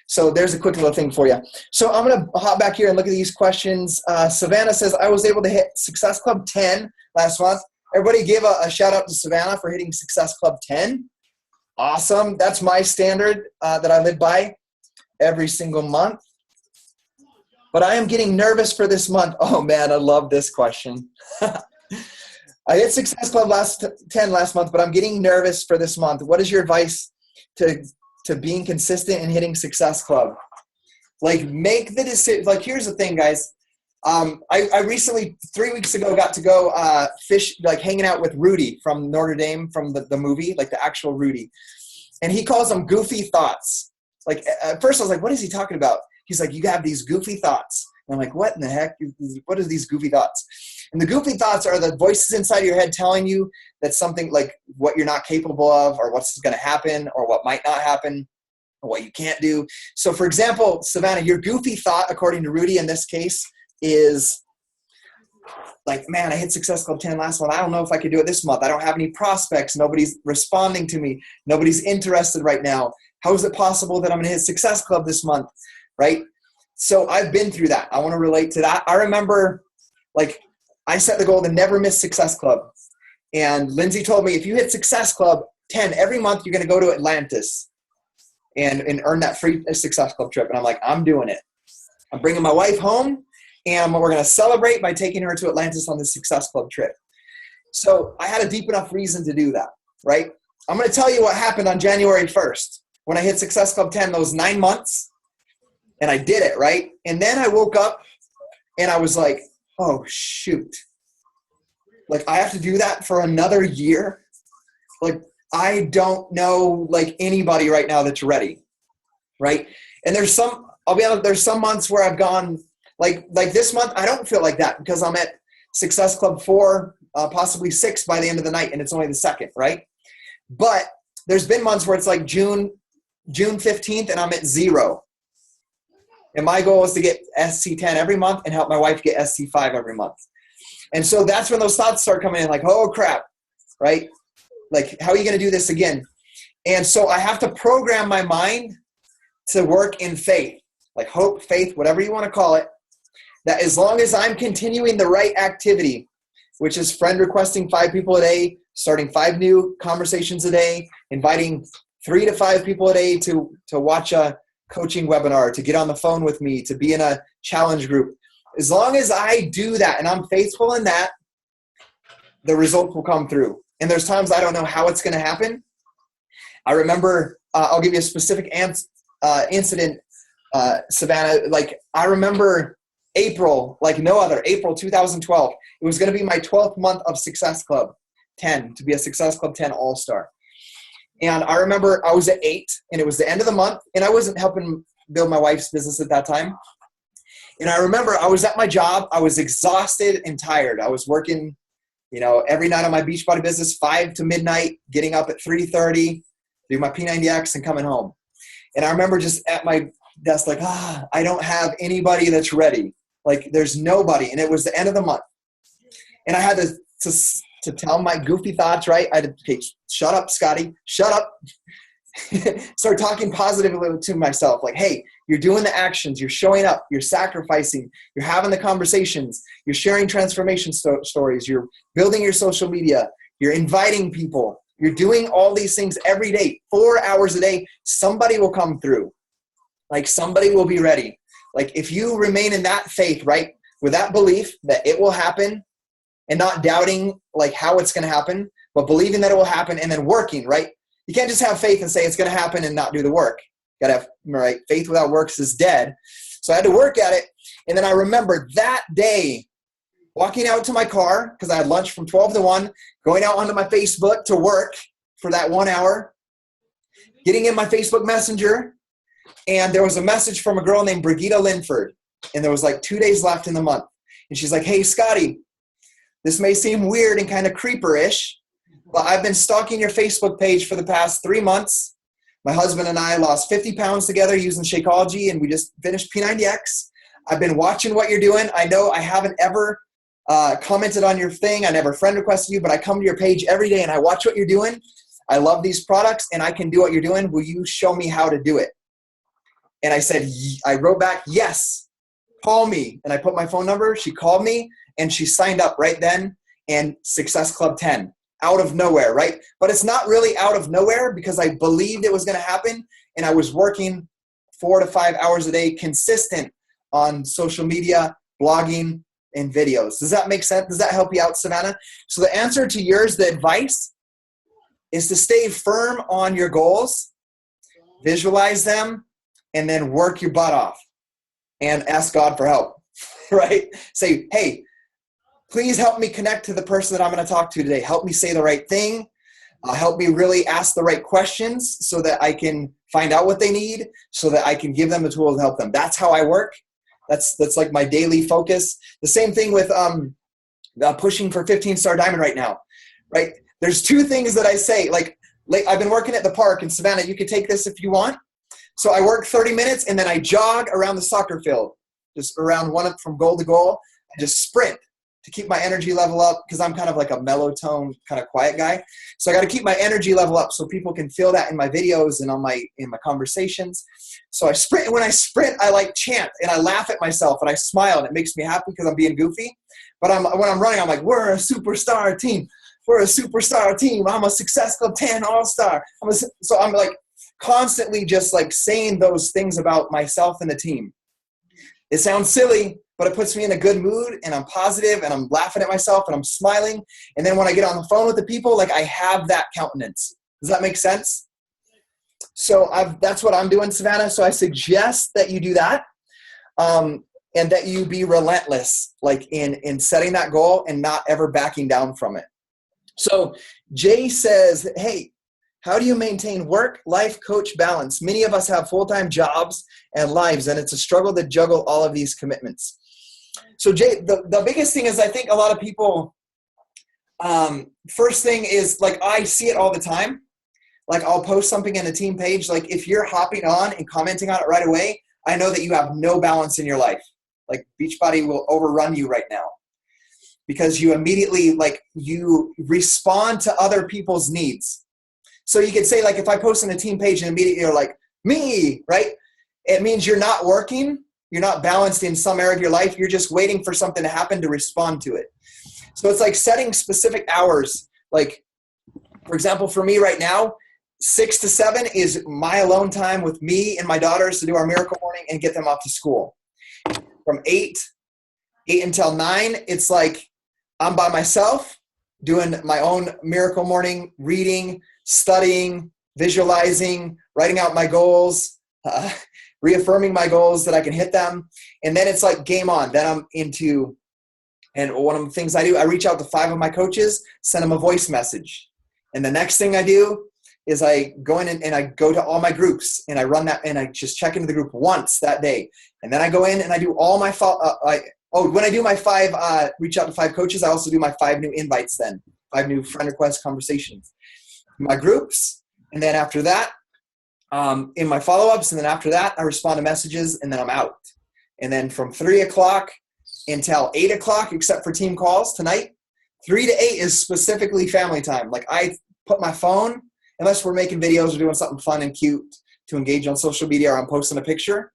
So there's a quick little thing for you. So I'm going to hop back here and look at these questions. Savannah says, I was able to hit Success Club 10 last month. Everybody give a shout out to Savannah for hitting Success Club 10. Awesome. That's my standard that I live by every single month. But I am getting nervous for this month. Oh, man, I love this question. I hit Success Club 10 last month, but I'm getting nervous for this month. What is your advice to being consistent and hitting Success Club? Like, make the decision. Like, here's the thing, guys. I recently, 3 weeks ago, got to go hanging out with Rudy from Notre Dame, from the movie, like the actual Rudy. And he calls them goofy thoughts. Like, at first I was like, what is he talking about? He's like, you have these goofy thoughts. And I'm like, what in the heck? What are these goofy thoughts? And the goofy thoughts are the voices inside your head telling you that something, like, what you're not capable of, or what's going to happen, or what might not happen, or what you can't do. So, for example, Savannah, your goofy thought, according to Rudy in this case, is like, man, I hit Success Club 10 last month. I don't know if I could do it this month. I don't have any prospects. Nobody's responding to me. Nobody's interested right now. How is it possible that I'm going to hit Success Club this month, right? So I've been through that. I want to relate to that. I remember, like, I set the goal to never miss Success Club. And Lindsay told me, if you hit Success Club 10 every month, you're going to go to Atlantis and earn that free Success Club trip. And I'm like, I'm doing it. I'm bringing my wife home, and we're going to celebrate by taking her to Atlantis on the Success Club trip. So I had a deep enough reason to do that, right? I'm going to tell you what happened on January 1st when I hit Success Club 10, those 9 months, and I did it, right? And then I woke up and I was like, oh, shoot. Like, I have to do that for another year? Like, I don't know, like, anybody right now that's ready, right? And I'll be honest, there's some months where I've gone, like this month, I don't feel like that because I'm at Success Club 4, possibly 6 by the end of the night, and it's only the 2nd, right? But there's been months where it's like June 15th, and I'm at 0. And my goal is to get SC10 every month and help my wife get SC5 every month. And so that's when those thoughts start coming in, like, oh, crap, right? Like, how are you going to do this again? And so I have to program my mind to work in faith. like hope, faith, whatever you want to call it, that as long as I'm continuing the right activity, which is friend requesting 5 people a day, starting 5 new conversations a day, inviting 3 to 5 people a day to watch a coaching webinar, to get on the phone with me, to be in a challenge group. As long as I do that and I'm faithful in that, the results will come through. And there's times I don't know how it's going to happen. I remember, I'll give you a specific incident, Savannah. Like, I remember April, like no other, April 2012. It was going to be my 12th month of Success Club 10, to be a Success Club 10 All-Star. And I remember I was at 8, and it was the end of the month, and I wasn't helping build my wife's business at that time. And I remember I was at my job. I was exhausted and tired. I was working, every night on my Beachbody business, 5 to midnight, getting up at 3:30, do my P90X and coming home. And I remember just at my desk, like, I don't have anybody that's ready. Like, there's nobody. And it was the end of the month. And I had to tell my goofy thoughts, right? I had to, okay, shut up, Scotty, shut up. Start talking positively to myself. Like, hey, you're doing the actions, you're showing up, you're sacrificing, you're having the conversations, you're sharing transformation stories, you're building your social media, you're inviting people, you're doing all these things every day, 4 hours a day. Somebody will come through. Like, somebody will be ready. Like, if you remain in that faith, right, with that belief that it will happen, and not doubting like how it's going to happen, but believing that it will happen and then working, right? You can't just have faith and say it's going to happen and not do the work. You got to have, right? Faith without works is dead. So I had to work at it. And then I remember that day walking out to my car, because I had lunch from 12 to 1, going out onto my Facebook to work for that 1 hour, getting in my Facebook Messenger, and there was a message from a girl named Brigitte Linford, and there was like 2 days left in the month. And she's like, hey, Scotty, this may seem weird and kind of creeper-ish, but I've been stalking your Facebook page for the past 3 months. My husband and I lost 50 pounds together using Shakeology, and we just finished P90X. I've been watching what you're doing. I know I haven't ever commented on your thing. I never friend requested you, but I come to your page every day and I watch what you're doing. I love these products and I can do what you're doing. Will you show me how to do it? And I said, I wrote back, yes, call me. And I put my phone number. She called me and she signed up right then, and Success Club 10 out of nowhere, right? But it's not really out of nowhere, because I believed it was going to happen. And I was working 4 to 5 hours a day, consistent on social media, blogging, and videos. Does that make sense? Does that help you out, Savannah? So the answer to yours, the advice, is to stay firm on your goals, visualize them, and then work your butt off and ask God for help, right? Say, hey, please help me connect to the person that I'm going to talk to today. Help me say the right thing. Help me really ask the right questions so that I can find out what they need, so that I can give them the tools to help them. That's how I work. That's like my daily focus. The same thing with pushing for 15-star diamond right now, right? There's 2 things that I say. Like I've been working at the park, and Savannah, you could take this if you want. So I work 30 minutes, and then I jog around the soccer field, just around one from goal to goal. I just sprint to keep my energy level up, because I'm kind of like a mellow tone, kind of quiet guy. So I got to keep my energy level up so people can feel that in my videos and in my conversations. So I sprint, and when I sprint, I like chant and I laugh at myself and I smile, and it makes me happy because I'm being goofy. But when I'm running, I'm like, we're a superstar team. We're a superstar team. I'm a Success Club 10 All-Star. So I'm like constantly just like saying those things about myself and the team. It sounds silly, but it puts me in a good mood, and I'm positive, and I'm laughing at myself, and I'm smiling. And then when I get on the phone with the people, like, I have that countenance. Does that make sense? So that's what I'm doing, Savannah. So I suggest that you do that, and that you be relentless, like in setting that goal and not ever backing down from it. So Jay says, hey, how do you maintain work-life coach balance? Many of us have full-time jobs and lives, and it's a struggle to juggle all of these commitments. So Jay, the biggest thing is, I think a lot of people, first thing is, like, I see it all the time. Like, I'll post something in a team page. Like, if you're hopping on and commenting on it right away, I know that you have no balance in your life. Like, Beachbody will overrun you right now, because you immediately, like, you respond to other people's needs. So you could say, like, if I post on a team page and immediately you're like, me, right? it means you're not working. You're not balanced in some area of your life. You're just waiting for something to happen to respond to it. So it's like setting specific hours. Like, for example, for me right now, 6 to 7 is my alone time with me and my daughters to do our miracle morning and get them off to school. From 8 until 9, it's like I'm by myself doing my own miracle morning, reading, studying, visualizing, writing out my goals, reaffirming my goals that I can hit them. And then it's like game on. Then I'm into, and one of the things I do, I reach out to 5 of my coaches, send them a voice message. And the next thing I do is I go in and I go to all my groups and I run that, and I just check into the group once that day. And then I go in and I do all my, when I do my 5, reach out to 5 coaches, I also do my 5 new invites then, 5 new friend request conversations. My groups, and then after that, in my follow-ups, and then after that, I respond to messages, and then I'm out. And then from 3 o'clock until 8 o'clock, except for team calls tonight, 3 to 8 is specifically family time. Like I put my phone, unless we're making videos or doing something fun and cute to engage on social media, or I'm posting a picture,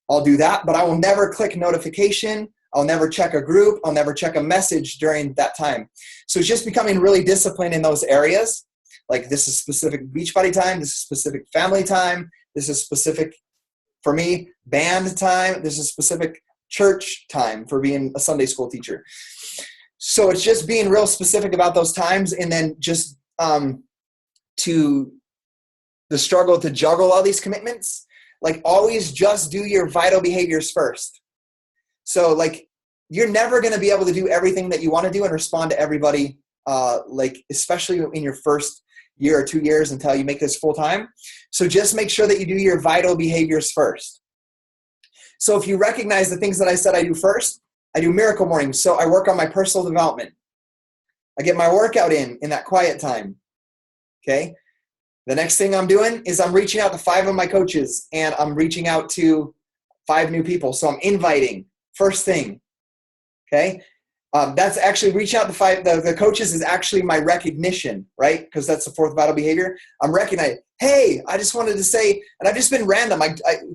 I'll do that. But I will never click notification. I'll never check a group. I'll never check a message during that time. So it's just becoming really disciplined in those areas. Like this is specific Beachbody time. This is specific family time. This is specific, for me, band time. This is specific church time for being a Sunday school teacher. So it's just being real specific about those times, and then just to the struggle to juggle all these commitments. Like always just do your vital behaviors first. So like you're never going to be able to do everything that you want to do and respond to everybody, like especially in your first year or 2 years until you make this full time. So just make sure that you do your vital behaviors first. So if you recognize the things that I said I do first, I do miracle mornings. So I work on my personal development. I get my workout in that quiet time. Okay. The next thing I'm doing is I'm reaching out to 5 of my coaches, and I'm reaching out to 5 new people. So I'm inviting first thing. Okay. That's actually reaching out to 5. The coaches is actually my recognition, right? Because that's the 4th vital behavior. I'm recognizing, hey, I just wanted to say, and I've just been random.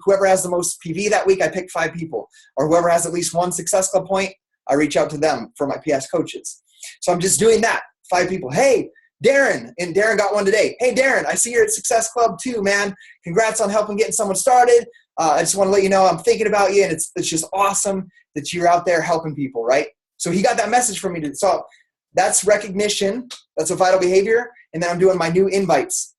Whoever has the most PV that week, I pick 5 people, or whoever has at least 1 Success Club point, I reach out to them for my PS coaches. So I'm just doing that. 5 people. Hey, Darren, and Darren got one today. Hey, Darren, I see you're at Success Club too, man. Congrats on helping getting someone started. I just want to let you know I'm thinking about you, and it's just awesome that you're out there helping people, right? So he got that message from me. So that's recognition. That's a vital behavior. And then I'm doing my new invites,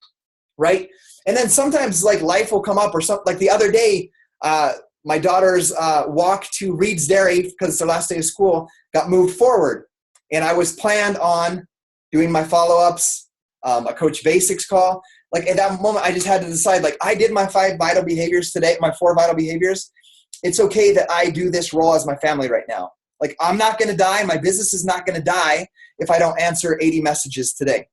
right? And then sometimes like life will come up, or something. Like the other day, my daughter's walk to Reed's Dairy, because it's their last day of school, got moved forward. And I was planned on doing my follow-ups, a Coach Basics call. Like at that moment, I just had to decide, like I did my 5 vital behaviors today, my 4 vital behaviors. It's okay that I do this role as my family right now. Like I'm not going to die. My business is not going to die if I don't answer 80 messages today,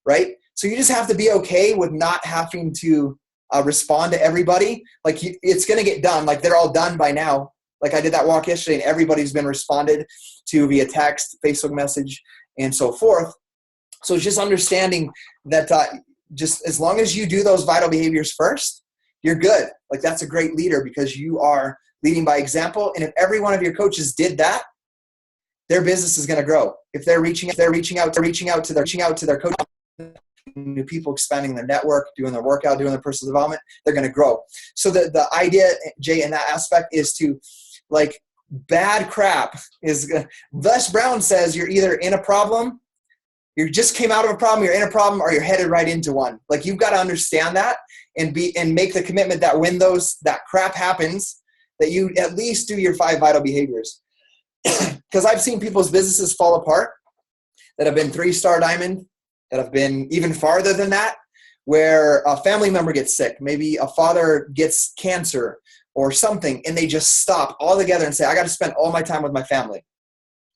right? So you just have to be okay with not having to respond to everybody. Like it's going to get done. Like they're all done by now. Like I did that walk yesterday, and everybody's been responded to via text, Facebook message, and so forth. So it's just understanding that just as long as you do those vital behaviors first, you're good. Like that's a great leader, because you are leading by example. And if every one of your coaches did that, their business is going to grow. If they're reaching out to their coach, new people, expanding their network, doing their workout, doing their personal development, they're going to grow. So the idea, Jay, in that aspect is to like bad crap is, Les Brown says you're either in a problem, you just came out of a problem, you're in a problem, or you're headed right into one. Like you've got to understand that and make the commitment that when that crap happens, that you at least do your 5 vital behaviors. Because I've seen people's businesses fall apart that have been 3-star diamond, that have been even farther than that, where a family member gets sick, maybe a father gets cancer or something, and they just stop altogether and say, I got to spend all my time with my family,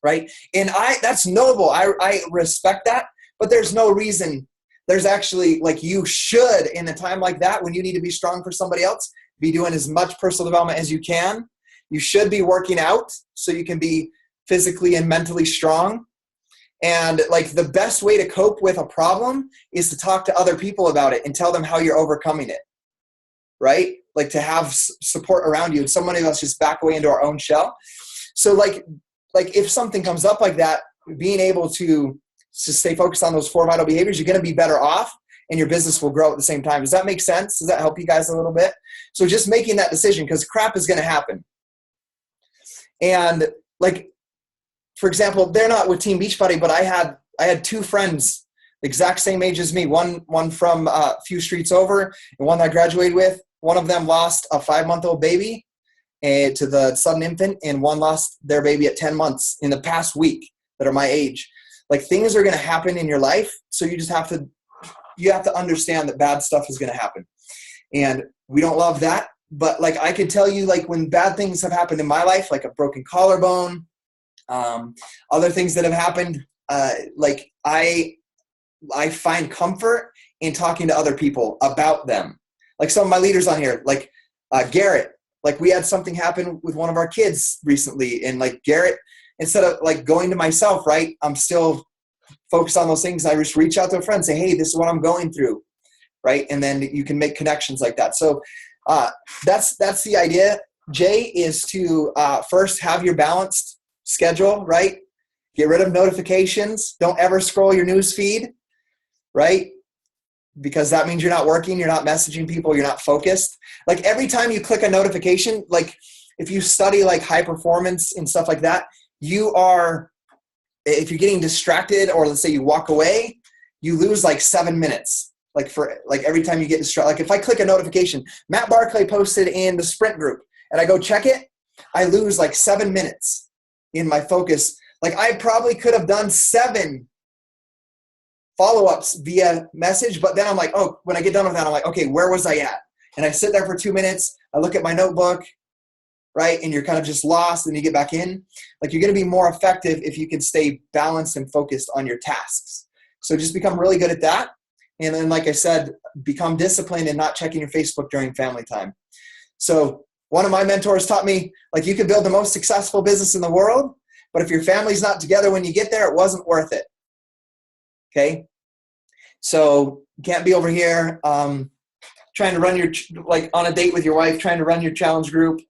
right? And that's noble. I respect that, but there's no reason. There's actually, like, you should, in a time like that, when you need to be strong for somebody else, be doing as much personal development as you can. You should be working out so you can be physically and mentally strong. And like the best way to cope with a problem is to talk to other people about it and tell them how you're overcoming it. right? Like to have support around you, and so many of us just back away into our own shell. So like if something comes up like that, being able to stay focused on those 4 vital behaviors, you're going to be better off, and your business will grow at the same time. Does that make sense? Does that help you guys a little bit? So just making that decision, because crap is going to happen. And like, for example, they're not with Team Beachbody, but I had 2 friends the exact same age as me, one from a few streets over and one that I graduated with. One of them lost a 5-month-old baby to the sudden infant, and one lost their baby at 10 months in the past week that are my age. Like, things are going to happen in your life, so you have to understand that bad stuff is going to happen. And we don't love that, but like I could tell you, like when bad things have happened in my life, like a broken collarbone, other things that have happened, like I find comfort in talking to other people about them. Like some of my leaders on here, like Garrett, like we had something happen with one of our kids recently, and like Garrett, instead of like going to myself, right, I'm still focused on those things. I just reach out to a friend, say, hey, this is what I'm going through, right? And then you can make connections like that. So that's the idea, Jay, is to first have your balanced schedule, right? Get rid of notifications. Don't ever scroll your news feed, right? Because that means you're not working, you're not messaging people, you're not focused. Like every time you click a notification, like if you study like high performance and stuff like that, if you're getting distracted, or let's say you walk away, you lose like 7 minutes. Like for like every time you get distracted, like if I click a notification, Matt Barclay posted in the sprint group and I go check it, I lose like 7 minutes in my focus. Like I probably could have done 7 follow-ups via message, but then I'm like, oh, when I get done with that, I'm like, okay, where was I at? And I sit there for 2 minutes, I look at my notebook, right? And you're kind of just lost, and you get back in. Like you're going to be more effective if you can stay balanced and focused on your tasks. So just become really good at that. And then, like I said, become disciplined and not checking your Facebook during family time. So one of my mentors taught me, like, you could build the most successful business in the world, but if your family's not together when you get there, it wasn't worth it. Okay? So you can't be over here trying to run like on a date with your wife, trying to run your challenge group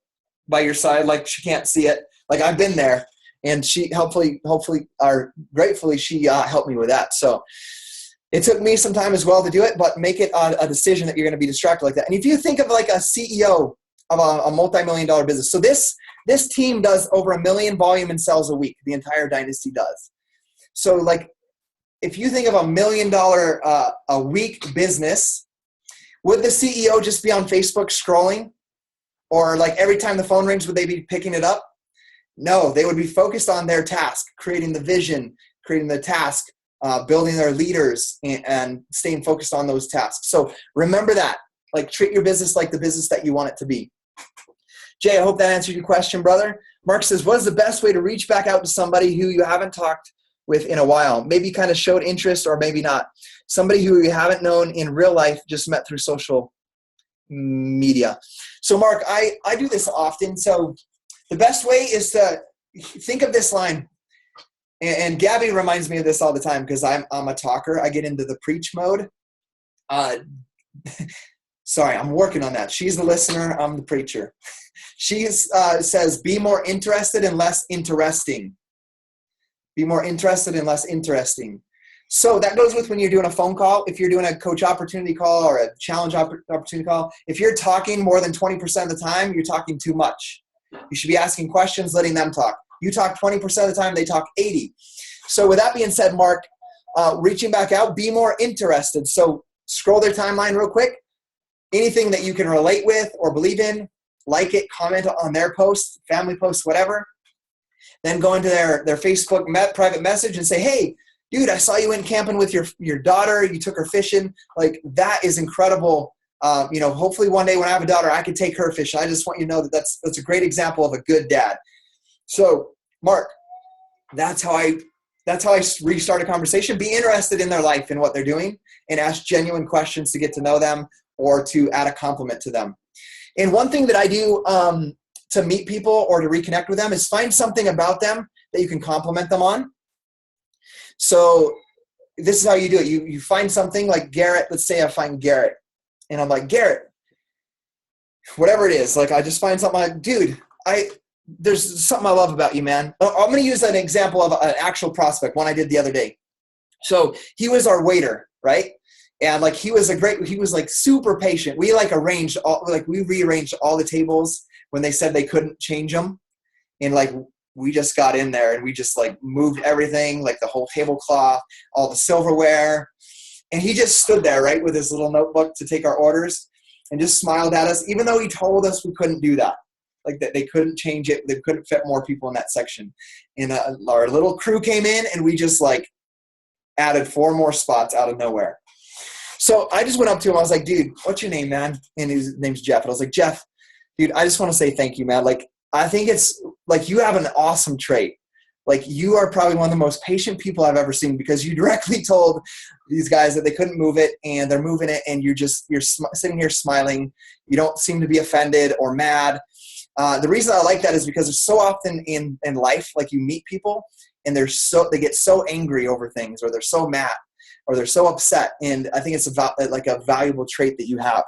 by your side, like she can't see it. Like I've been there, and she hopefully or gratefully she helped me with that. So it took me some time as well to do it, but make it a decision that you're going to be distracted like that. And if you think of like a CEO of a multi-million-dollar business, so this team does over 1 million volume in sales a week. The entire dynasty does. So like, if you think of $1 million a week business, would the CEO just be on Facebook scrolling? Or like every time the phone rings, would they be picking it up? No, they would be focused on their task, creating the vision, creating the task, building their leaders, and staying focused on those tasks. So remember that. Like, treat your business like the business that you want it to be. Jay, I hope that answered your question, brother. Mark says, what is the best way to reach back out to somebody who you haven't talked with in a while? Maybe kind of showed interest or maybe not. Somebody who you haven't known in real life, just met through social media. So Mark, I do this often. So the best way is to think of this line. And Gabby reminds me of this all the time because I'm a talker. I get into the preach mode. Sorry, I'm working on that. She's the listener. I'm the preacher. She says, be more interested and less interesting. Be more interested and less interesting. So that goes with when you're doing a phone call. If you're doing a coach opportunity call or a challenge opportunity call, if you're talking more than 20% of the time, you're talking too much. You should be asking questions, letting them talk. You talk 20% of the time, they talk 80%. So with that being said, Mark, reaching back out, be more interested. So scroll their timeline real quick. Anything that you can relate with or believe in, like it, comment on their posts, family posts, whatever. Then go into their Facebook private message and say, hey, dude, I saw you went camping with your daughter. You took her fishing. Like, that is incredible. Hopefully one day when I have a daughter, I could take her fishing. I just want you to know that that's a great example of a good dad. So, Mark, that's how I restart a conversation. Be interested in their life and what they're doing, and ask genuine questions to get to know them or to add a compliment to them. And one thing that I do to meet people or to reconnect with them is find something about them that you can compliment them on. So this is how you do it. You find something like Garrett. Let's say I find Garrett, and I'm like, Garrett, whatever it is, like I just find something like, dude, there's something I love about you, man. I'm going to use an example of an actual prospect, one I did the other day. So he was our waiter, right? And like he was like super patient. We like we rearranged all the tables when they said they couldn't change them. And like we just got in there and we just like moved everything, like the whole tablecloth, all the silverware. And he just stood there, right, with his little notebook to take our orders and just smiled at us, even though he told us we couldn't do that. Like that they couldn't change it. They couldn't fit more people in that section. And our little crew came in and we just like added 4 more spots out of nowhere. So I just went up to him. I was like, dude, what's your name, man? And his name's Jeff. And I was like, Jeff, dude, I just want to say thank you, man. Like, I think it's like you have an awesome trait. Like you are probably one of the most patient people I've ever seen, because you directly told these guys that they couldn't move it and they're moving it. And you're sitting here smiling. You don't seem to be offended or mad. The reason I like that is because there's so often in life, like you meet people and they get so angry over things, or they're so mad, or they're so upset. And I think it's about like a valuable trait that you have.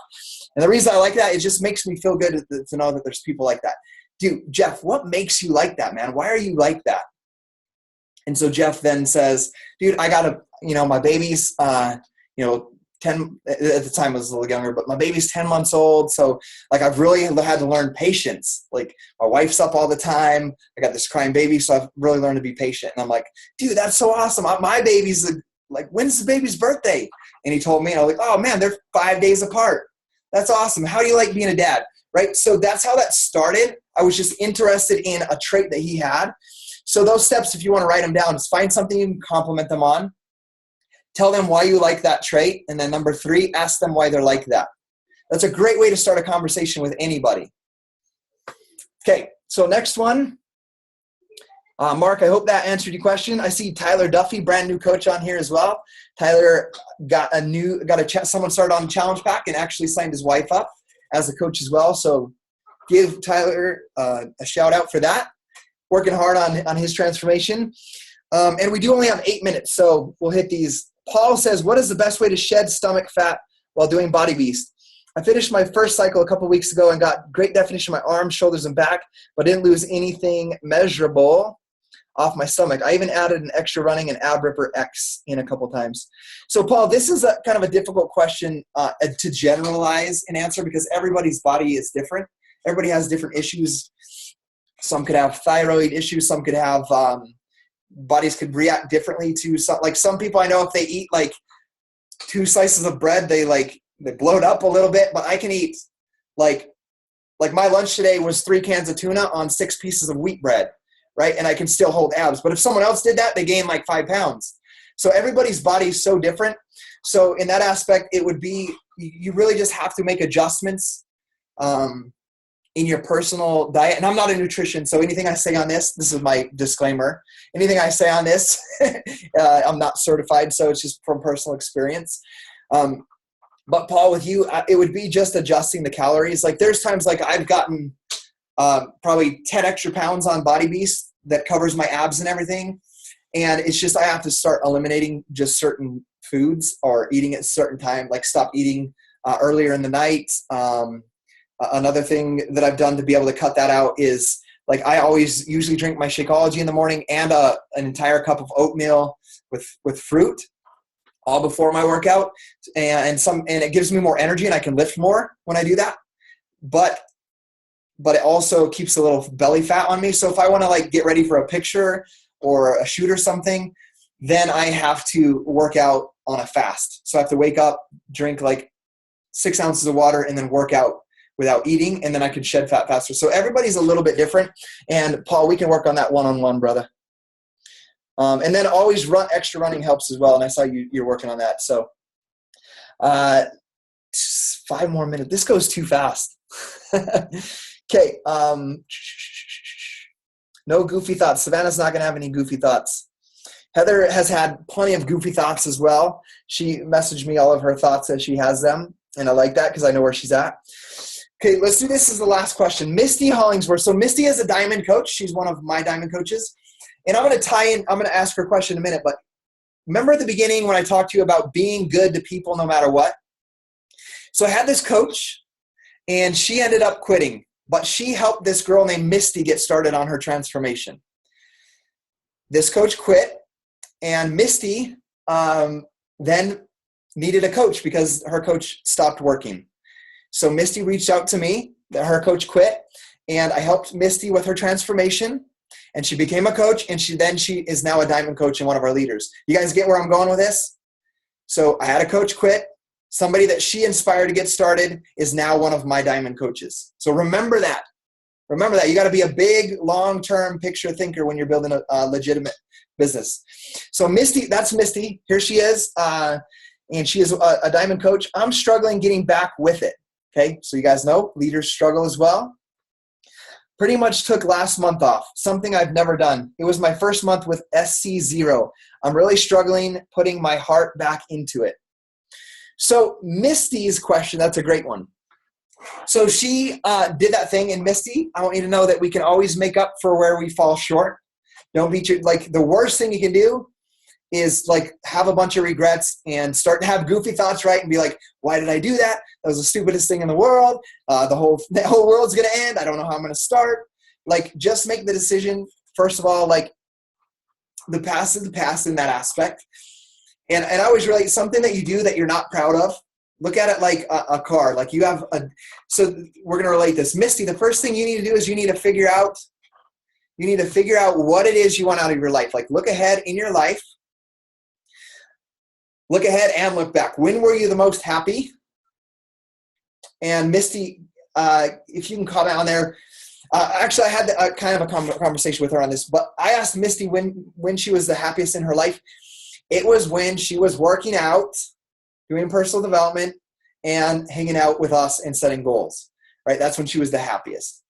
And the reason I like that, it just makes me feel good to know that there's people like that. Dude, Jeff, what makes you like that, man? Why are you like that? And so Jeff then says, dude, I got my baby's, 10, at the time I was a little younger, but my baby's 10 months old. So like, I've really had to learn patience. Like my wife's up all the time. I got this crying baby. So I've really learned to be patient. And I'm like, dude, that's so awesome. My baby's like, when's the baby's birthday? And he told me, and I was like, oh man, they're 5 days apart. That's awesome. How do you like being a dad? Right? So that's how that started. I was just interested in a trait that he had. So those steps, if you want to write them down, is find something you can compliment them on. Tell them why you like that trait. And then number 3, ask them why they're like that. That's a great way to start a conversation with anybody. Okay, so next one. Mark, I hope that answered your question. I see Tyler Duffy, brand new coach, on here as well. Tyler someone started on the challenge pack and actually signed his wife up as a coach as well. So give Tyler a shout out for that. Working hard on his transformation. And we do only have 8 minutes, so we'll hit these. Paul says, what is the best way to shed stomach fat while doing Body Beast? I finished my first cycle a couple weeks ago and got great definition of my arms, shoulders, and back, but didn't lose anything measurable off my stomach. I even added an extra running and ab ripper X in a couple times. So Paul, this is a kind of a difficult question to generalize and answer, because everybody's body is different. Everybody has different issues. Some could have thyroid issues. Some could have bodies could react differently to some people I know, if they eat like 2 slices of bread, they bloat up a little bit. But I can eat like my lunch today was 3 cans of tuna on 6 pieces of wheat bread, right? And I can still hold abs. But if someone else did that, they gain like 5 pounds. So everybody's body is so different. So in that aspect, it would be, you really just have to make adjustments in your personal diet. And I'm not a nutrition, so anything I say on this is my disclaimer. Anything I say on this, I'm not certified, so it's just from personal experience. But Paul, with you, it would be just adjusting the calories. Like there's times like I've gotten probably 10 extra pounds on Body Beast that covers my abs and everything. And it's just I have to start eliminating just certain foods or eating at a certain time, like stop eating earlier in the night. Another thing that I've done to be able to cut that out is like I always usually drink my Shakeology in the morning and an entire cup of oatmeal with fruit all before my workout, and it gives me more energy and I can lift more when I do that. But it also keeps a little belly fat on me. So if I want to like get ready for a picture or a shoot or something, then I have to work out on a fast. So I have to wake up, drink like 6 ounces of water, and then work out without eating, and then I could shed fat faster. So everybody's a little bit different. And Paul, we can work on that one-on-one, brother. And then always extra running helps as well. And I saw you're working on that. So 5 more minutes. This goes too fast. Okay. No goofy thoughts. Savannah's not going to have any goofy thoughts. Heather has had plenty of goofy thoughts as well. She messaged me all of her thoughts as she has them. And I like that because I know where she's at. Okay, let's do this as the last question. Misty Hollingsworth. So Misty is a diamond coach. She's one of my diamond coaches. And I'm going to ask her a question in a minute. But remember at the beginning when I talked to you about being good to people no matter what? So I had this coach, and she ended up quitting. But she helped this girl named Misty get started on her transformation. This coach quit, and Misty then needed a coach because her coach stopped working. So Misty reached out to me. Her coach quit, and I helped Misty with her transformation, and she became a coach, and she is now a diamond coach and one of our leaders. You guys get where I'm going with this? So I had a coach quit. Somebody that she inspired to get started is now one of my diamond coaches. So remember that. Remember that. You got to be a big, long-term picture thinker when you're building a legitimate business. So Misty, that's Misty. Here she is, and she is a diamond coach. I'm struggling getting back with it. Okay, so you guys know leaders struggle as well. Pretty much took last month off, something I've never done. It was my first month with SC0. I'm really struggling putting my heart back into it. So Misty's question, that's a great one. So she did that thing, and Misty, I want you to know that we can always make up for where we fall short. Don't beat your, like the worst thing you can do is like have a bunch of regrets and start to have goofy thoughts, right? And be like, why did I do that? That was the stupidest thing in the world. The whole world's going to end. I don't know how I'm going to start. Like, just make the decision. First of all, like the past is the past in that aspect. And I always relate something that you do that you're not proud of. Look at it like a car. Like you have so we're going to relate this. Misty, the first thing you need to do is you need to figure out what it is you want out of your life. Like look ahead in your life. Look ahead and look back. When were you the most happy? And Misty, if you can comment on there. Actually, I had kind of a conversation with her on this, but I asked Misty when she was the happiest in her life. It was when she was working out, doing personal development, and hanging out with us and setting goals, right? That's when she was the happiest.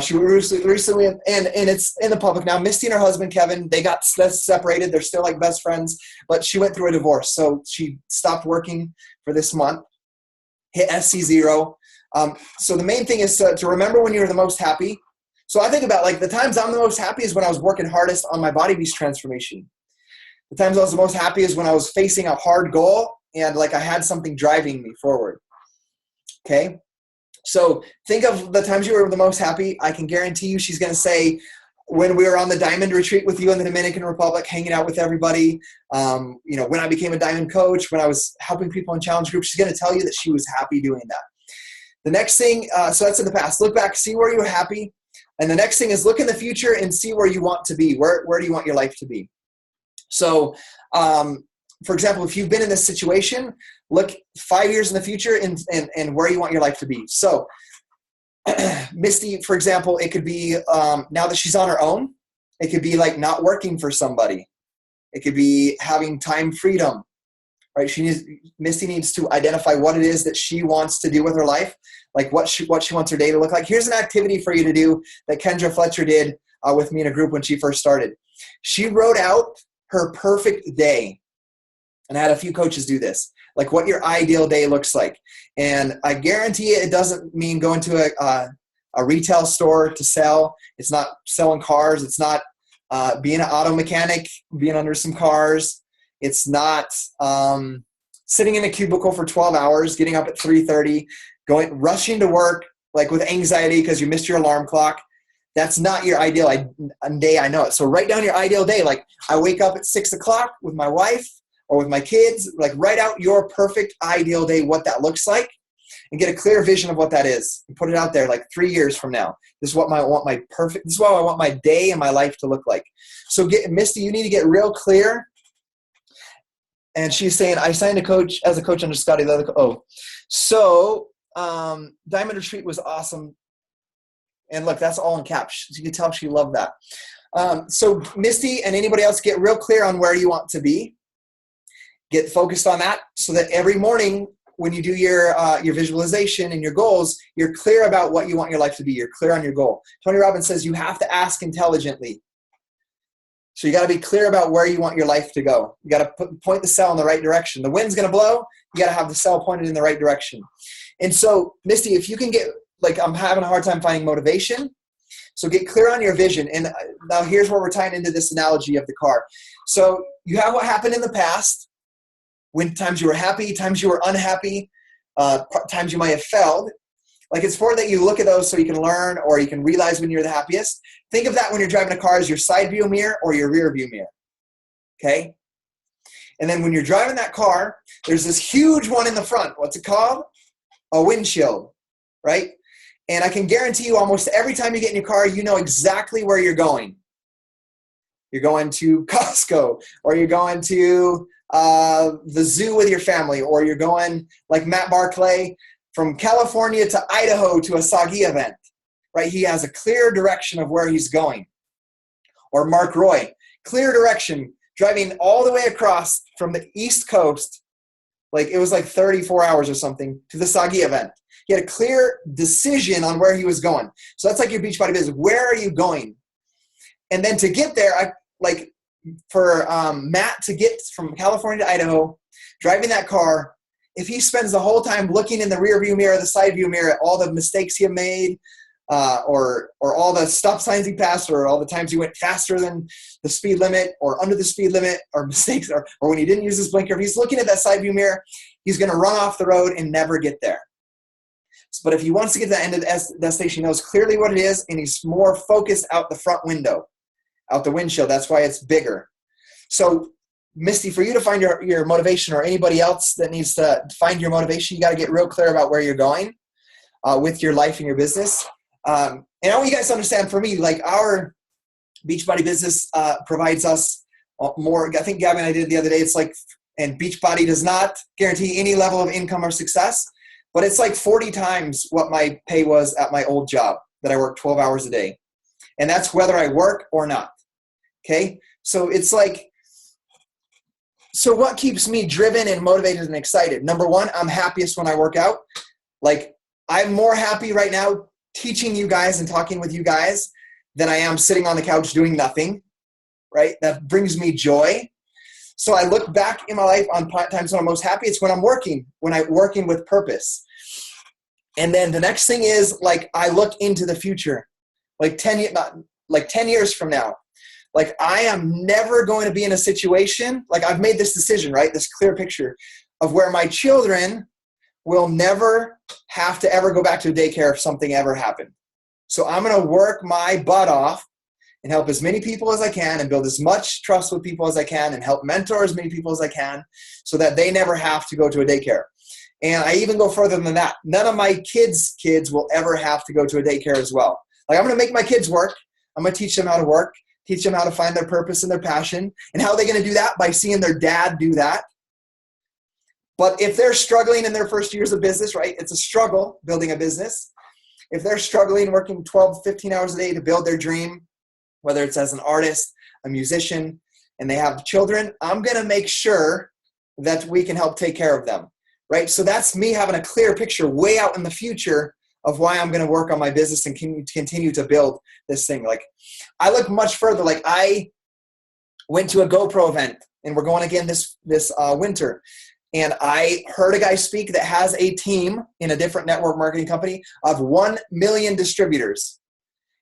She recently, and it's in the public now, Misty and her husband, Kevin, they got separated. They're still like best friends, but she went through a divorce. So she stopped working for this month, hit SC0. So the main thing is to remember when you were the most happy. So I think about like the times I'm the most happy is when I was working hardest on my body beast transformation. The times I was the most happy is when I was facing a hard goal and like I had something driving me forward. Okay. So think of the times you were the most happy. I can guarantee you she's going to say when we were on the diamond retreat with you in the Dominican Republic, hanging out with everybody, when I became a diamond coach, when I was helping people in challenge groups, she's going to tell you that she was happy doing that. The next thing, so that's in the past. Look back, see where you were happy. And the next thing is look in the future and see where you want to be. Where do you want your life to be? So, for example, if you've been in this situation, look 5 years in the future and where you want your life to be. So Misty, for example, it could be now that she's on her own, it could be like not working for somebody. It could be having time freedom, right? Misty needs to identify what it is that she wants to do with her life, like what she wants her day to look like. Here's an activity for you to do that Kendra Fletcher did with me in a group when she first started. She wrote out her perfect day. And I had a few coaches do this, like what your ideal day looks like. And I guarantee it doesn't mean going to a retail store to sell. It's not selling cars. It's not being an auto mechanic, being under some cars. It's not sitting in a cubicle for 12 hours, getting up at 3:30, rushing to work like with anxiety because you missed your alarm clock. That's not your ideal day. I know it. So write down your ideal day. Like I wake up at 6 o'clock with my wife or with my kids. Like write out your perfect ideal day, what that looks like, and get a clear vision of what that is. And put it out there like 3 years from now. This is what I want my day and my life to look like. So Misty, you need to get real clear. And she's saying, I signed as a coach under Scotty. So Diamond Retreat was awesome. And look, that's all in caps. You can tell she loved that. So Misty and anybody else, get real clear on where you want to be. Get focused on that so that every morning when you do your visualization and your goals, you're clear about what you want your life to be. You're clear on your goal. Tony Robbins says you have to ask intelligently. So you got to be clear about where you want your life to go. You got to point the cell in the right direction. The wind's going to blow. You got to have the cell pointed in the right direction. And so, Misty, if you can get, like, I'm having a hard time finding motivation. So get clear on your vision. And now here's where we're tying into this analogy of the car. So you have what happened in the past, when times you were happy, times you were unhappy, times you might have failed. Like, it's important that you look at those so you can learn or you can realize when you're the happiest. Think of that when you're driving a car as your side view mirror or your rear view mirror. Okay? And then when you're driving that car, there's this huge one in the front. What's it called? A windshield, right? And I can guarantee you almost every time you get in your car, you know exactly where you're going. You're going to Costco, or you're going to the zoo with your family, or you're going, like Matt Barclay, from California to Idaho to a Sagi event, right? He has a clear direction of where he's going. Or Mark Roy, clear direction, driving all the way across from the East Coast, like it was like 34 hours or something, to the Sagi event. He had a clear decision on where he was going. So that's like your Beachbody business. Where are you going? And then to get there, for Matt to get from California to Idaho, driving that car, if he spends the whole time looking in the rear view mirror, the side view mirror, at all the mistakes he made, or all the stop signs he passed, or all the times he went faster than the speed limit or under the speed limit, or mistakes, or when he didn't use his blinker, if he's looking at that side view mirror, he's going to run off the road and never get there. But if he wants to get to the end of the destination, he knows clearly what it is, and he's more focused out the front window, out the windshield. That's why it's bigger. So, Misty, for you to find your motivation, or anybody else that needs to find your motivation, you got to get real clear about where you're going with your life and your business. And I want you guys to understand, for me, like, our Beachbody business provides us more. I think Gabby and I did it the other day. It's like, and Beachbody does not guarantee any level of income or success, but it's like 40 times what my pay was at my old job that I worked 12 hours a day. And that's whether I work or not. Okay. So it's like, so what keeps me driven and motivated and excited? Number one, I'm happiest when I work out. Like, I'm more happy right now teaching you guys and talking with you guys than I am sitting on the couch doing nothing, right? That brings me joy. So I look back in my life on times when I'm most happy. It's when I'm working with purpose. And then the next thing is, like, I look into the future, like 10 years from now. Like, I am never going to be in a situation, like, I've made this decision, right? This clear picture of where my children will never have to ever go back to daycare if something ever happened. So I'm going to work my butt off and help as many people as I can, and build as much trust with people as I can, and help mentor as many people as I can, so that they never have to go to a daycare. And I even go further than that. None of my kids' will ever have to go to a daycare as well. Like, I'm going to make my kids work. I'm going to teach them how to work, teach them how to find their purpose and their passion. And how are they going to do that? By seeing their dad do that. But if they're struggling in their first years of business, right? It's a struggle building a business. If they're struggling, working 12, 15 hours a day to build their dream, whether it's as an artist, a musician, and they have children, I'm going to make sure that we can help take care of them, right? So that's me having a clear picture way out in the future of why I'm going to work on my business and continue to build this thing. Like, I look much further. Like, I went to a GoPro event, and we're going again this winter. And I heard a guy speak that has a team in a different network marketing company of 1 million distributors.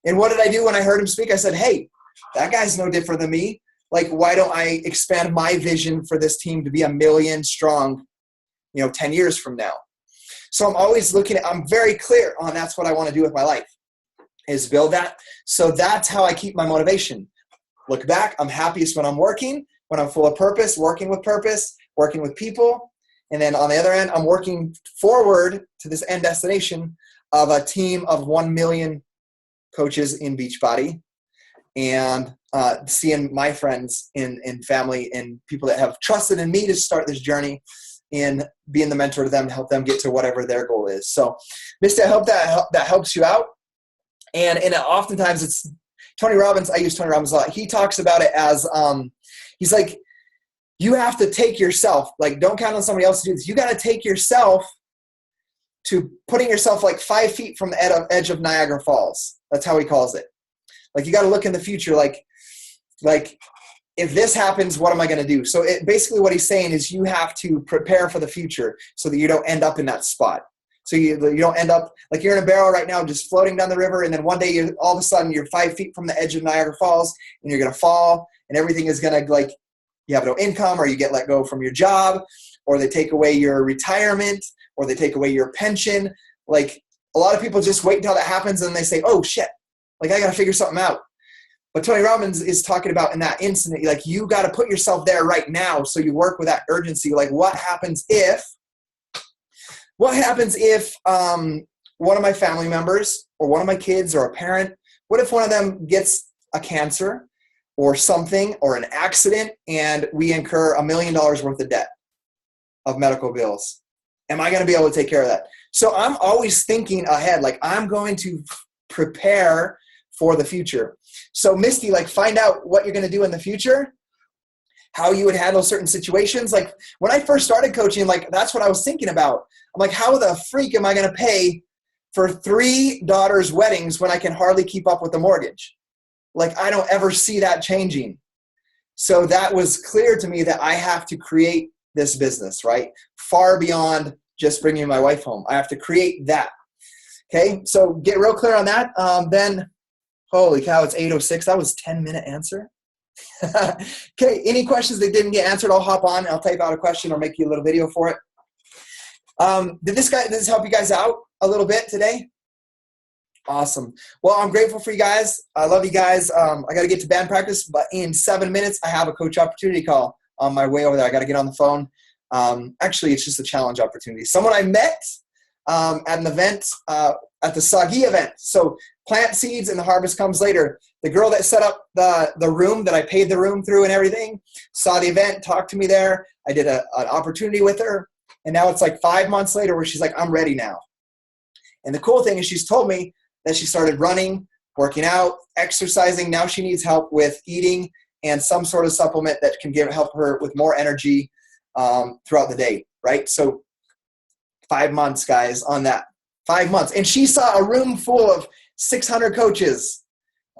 And what did I do when I heard him speak? I said, hey, that guy's no different than me. Like, why don't I expand my vision for this team to be 1 million strong, 10 years from now? So I'm always I'm very clear on that's what I want to do with my life, is build that. So that's how I keep my motivation. Look back, I'm happiest when I'm working, when I'm full of purpose, working with people. And then on the other end, I'm working forward to this end destination of a team of 1 million coaches in Beachbody, and seeing my friends and family and people that have trusted in me to start this journey, and being the mentor to them to help them get to whatever their goal is. So, Misty, I hope that helps you out. And oftentimes it's Tony Robbins. I use Tony Robbins a lot. He talks about it as he's like, you have to take yourself, like, don't count on somebody else to do this. You got to take yourself to putting yourself like 5 feet from the edge of Niagara Falls. That's how he calls it. Like, you got to look in the future. Like if this happens, what am I going to do? So basically what he's saying is you have to prepare for the future so that you don't end up in that spot. So you don't end up like you're in a barrel right now, just floating down the river. And then one day all of a sudden you're 5 feet from the edge of Niagara Falls, and you're going to fall, and everything is going to, like, you have no income, or you get let go from your job, or they take away your retirement, or they take away your pension. Like, a lot of people just wait until that happens and they say, oh shit, like I got to figure something out. But Tony Robbins is talking about in that instant, like you got to put yourself there right now. So you work with that urgency. Like what happens if one of my family members or one of my kids or a parent, what if one of them gets a cancer or something or an accident and we incur $1 million worth of debt of medical bills? Am I going to be able to take care of that? So I'm always thinking ahead, like I'm going to prepare for the future. So Misty, like find out what you're going to do in the future, how you would handle certain situations. Like when I first started coaching, like that's what I was thinking about. I'm like, how the freak am I going to pay for 3 daughters' weddings when I can hardly keep up with the mortgage? Like I don't ever see that changing. So that was clear to me that I have to create this business, right? Far beyond just bringing my wife home. I have to create that. Okay, so get real clear on that. Then, holy cow, it's 8:06. That was a 10-minute answer. Okay, any questions that didn't get answered, I'll hop on and I'll type out a question or make you a little video for it. Did this help you guys out a little bit today? Awesome. Well, I'm grateful for you guys. I love you guys. I got to get to band practice, but in 7 minutes, I have a coach opportunity call on my way over there. I got to get on the phone. Actually, it's just a challenge opportunity. Someone I met at an event, at the Sagi event. So plant seeds and the harvest comes later. The girl that set up the room that I paid the room through and everything saw the event, talked to me there. I did an opportunity with her. And now it's like 5 months later where she's like, I'm ready now. And the cool thing is she's told me that she started running, working out, exercising. Now she needs help with eating and some sort of supplement that can help her with more energy throughout the day, right? So 5 months, guys, on that. 5 months. And she saw a room full of 600 coaches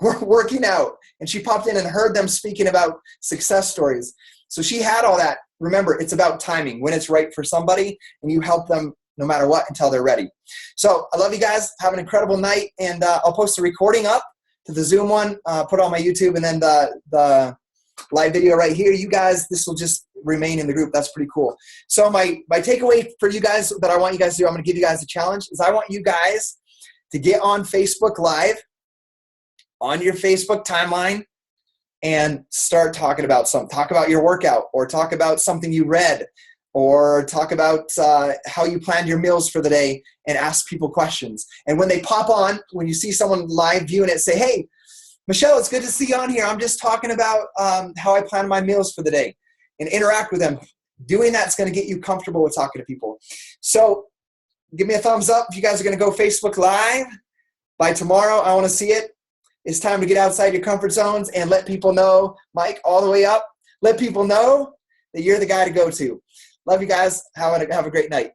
working out. And she popped in and heard them speaking about success stories. So she had all that. Remember, it's about timing, when it's right for somebody, and you help them no matter what until they're ready. So I love you guys. Have an incredible night. And I'll post a recording up to the Zoom one, put it on my YouTube, and then the live video right here. You guys, this will just remain in the group. That's pretty cool. So my takeaway for you guys that I want you guys to do, I'm going to give you guys a challenge, is I want you guys to get on Facebook Live, on your Facebook timeline, and start talking about something. Talk about your workout, or talk about something you read, or talk about how you planned your meals for the day, and ask people questions. And when they pop on, when you see someone live viewing it, say, hey, Michelle, it's good to see you on here. I'm just talking about how I plan my meals for the day, and interact with them. Doing that's going to get you comfortable with talking to people. So give me a thumbs up if you guys are going to go Facebook Live. By tomorrow, I want to see it. It's time to get outside your comfort zones and let people know, Mike, all the way up. Let people know that you're the guy to go to. Love you guys. Have a great night.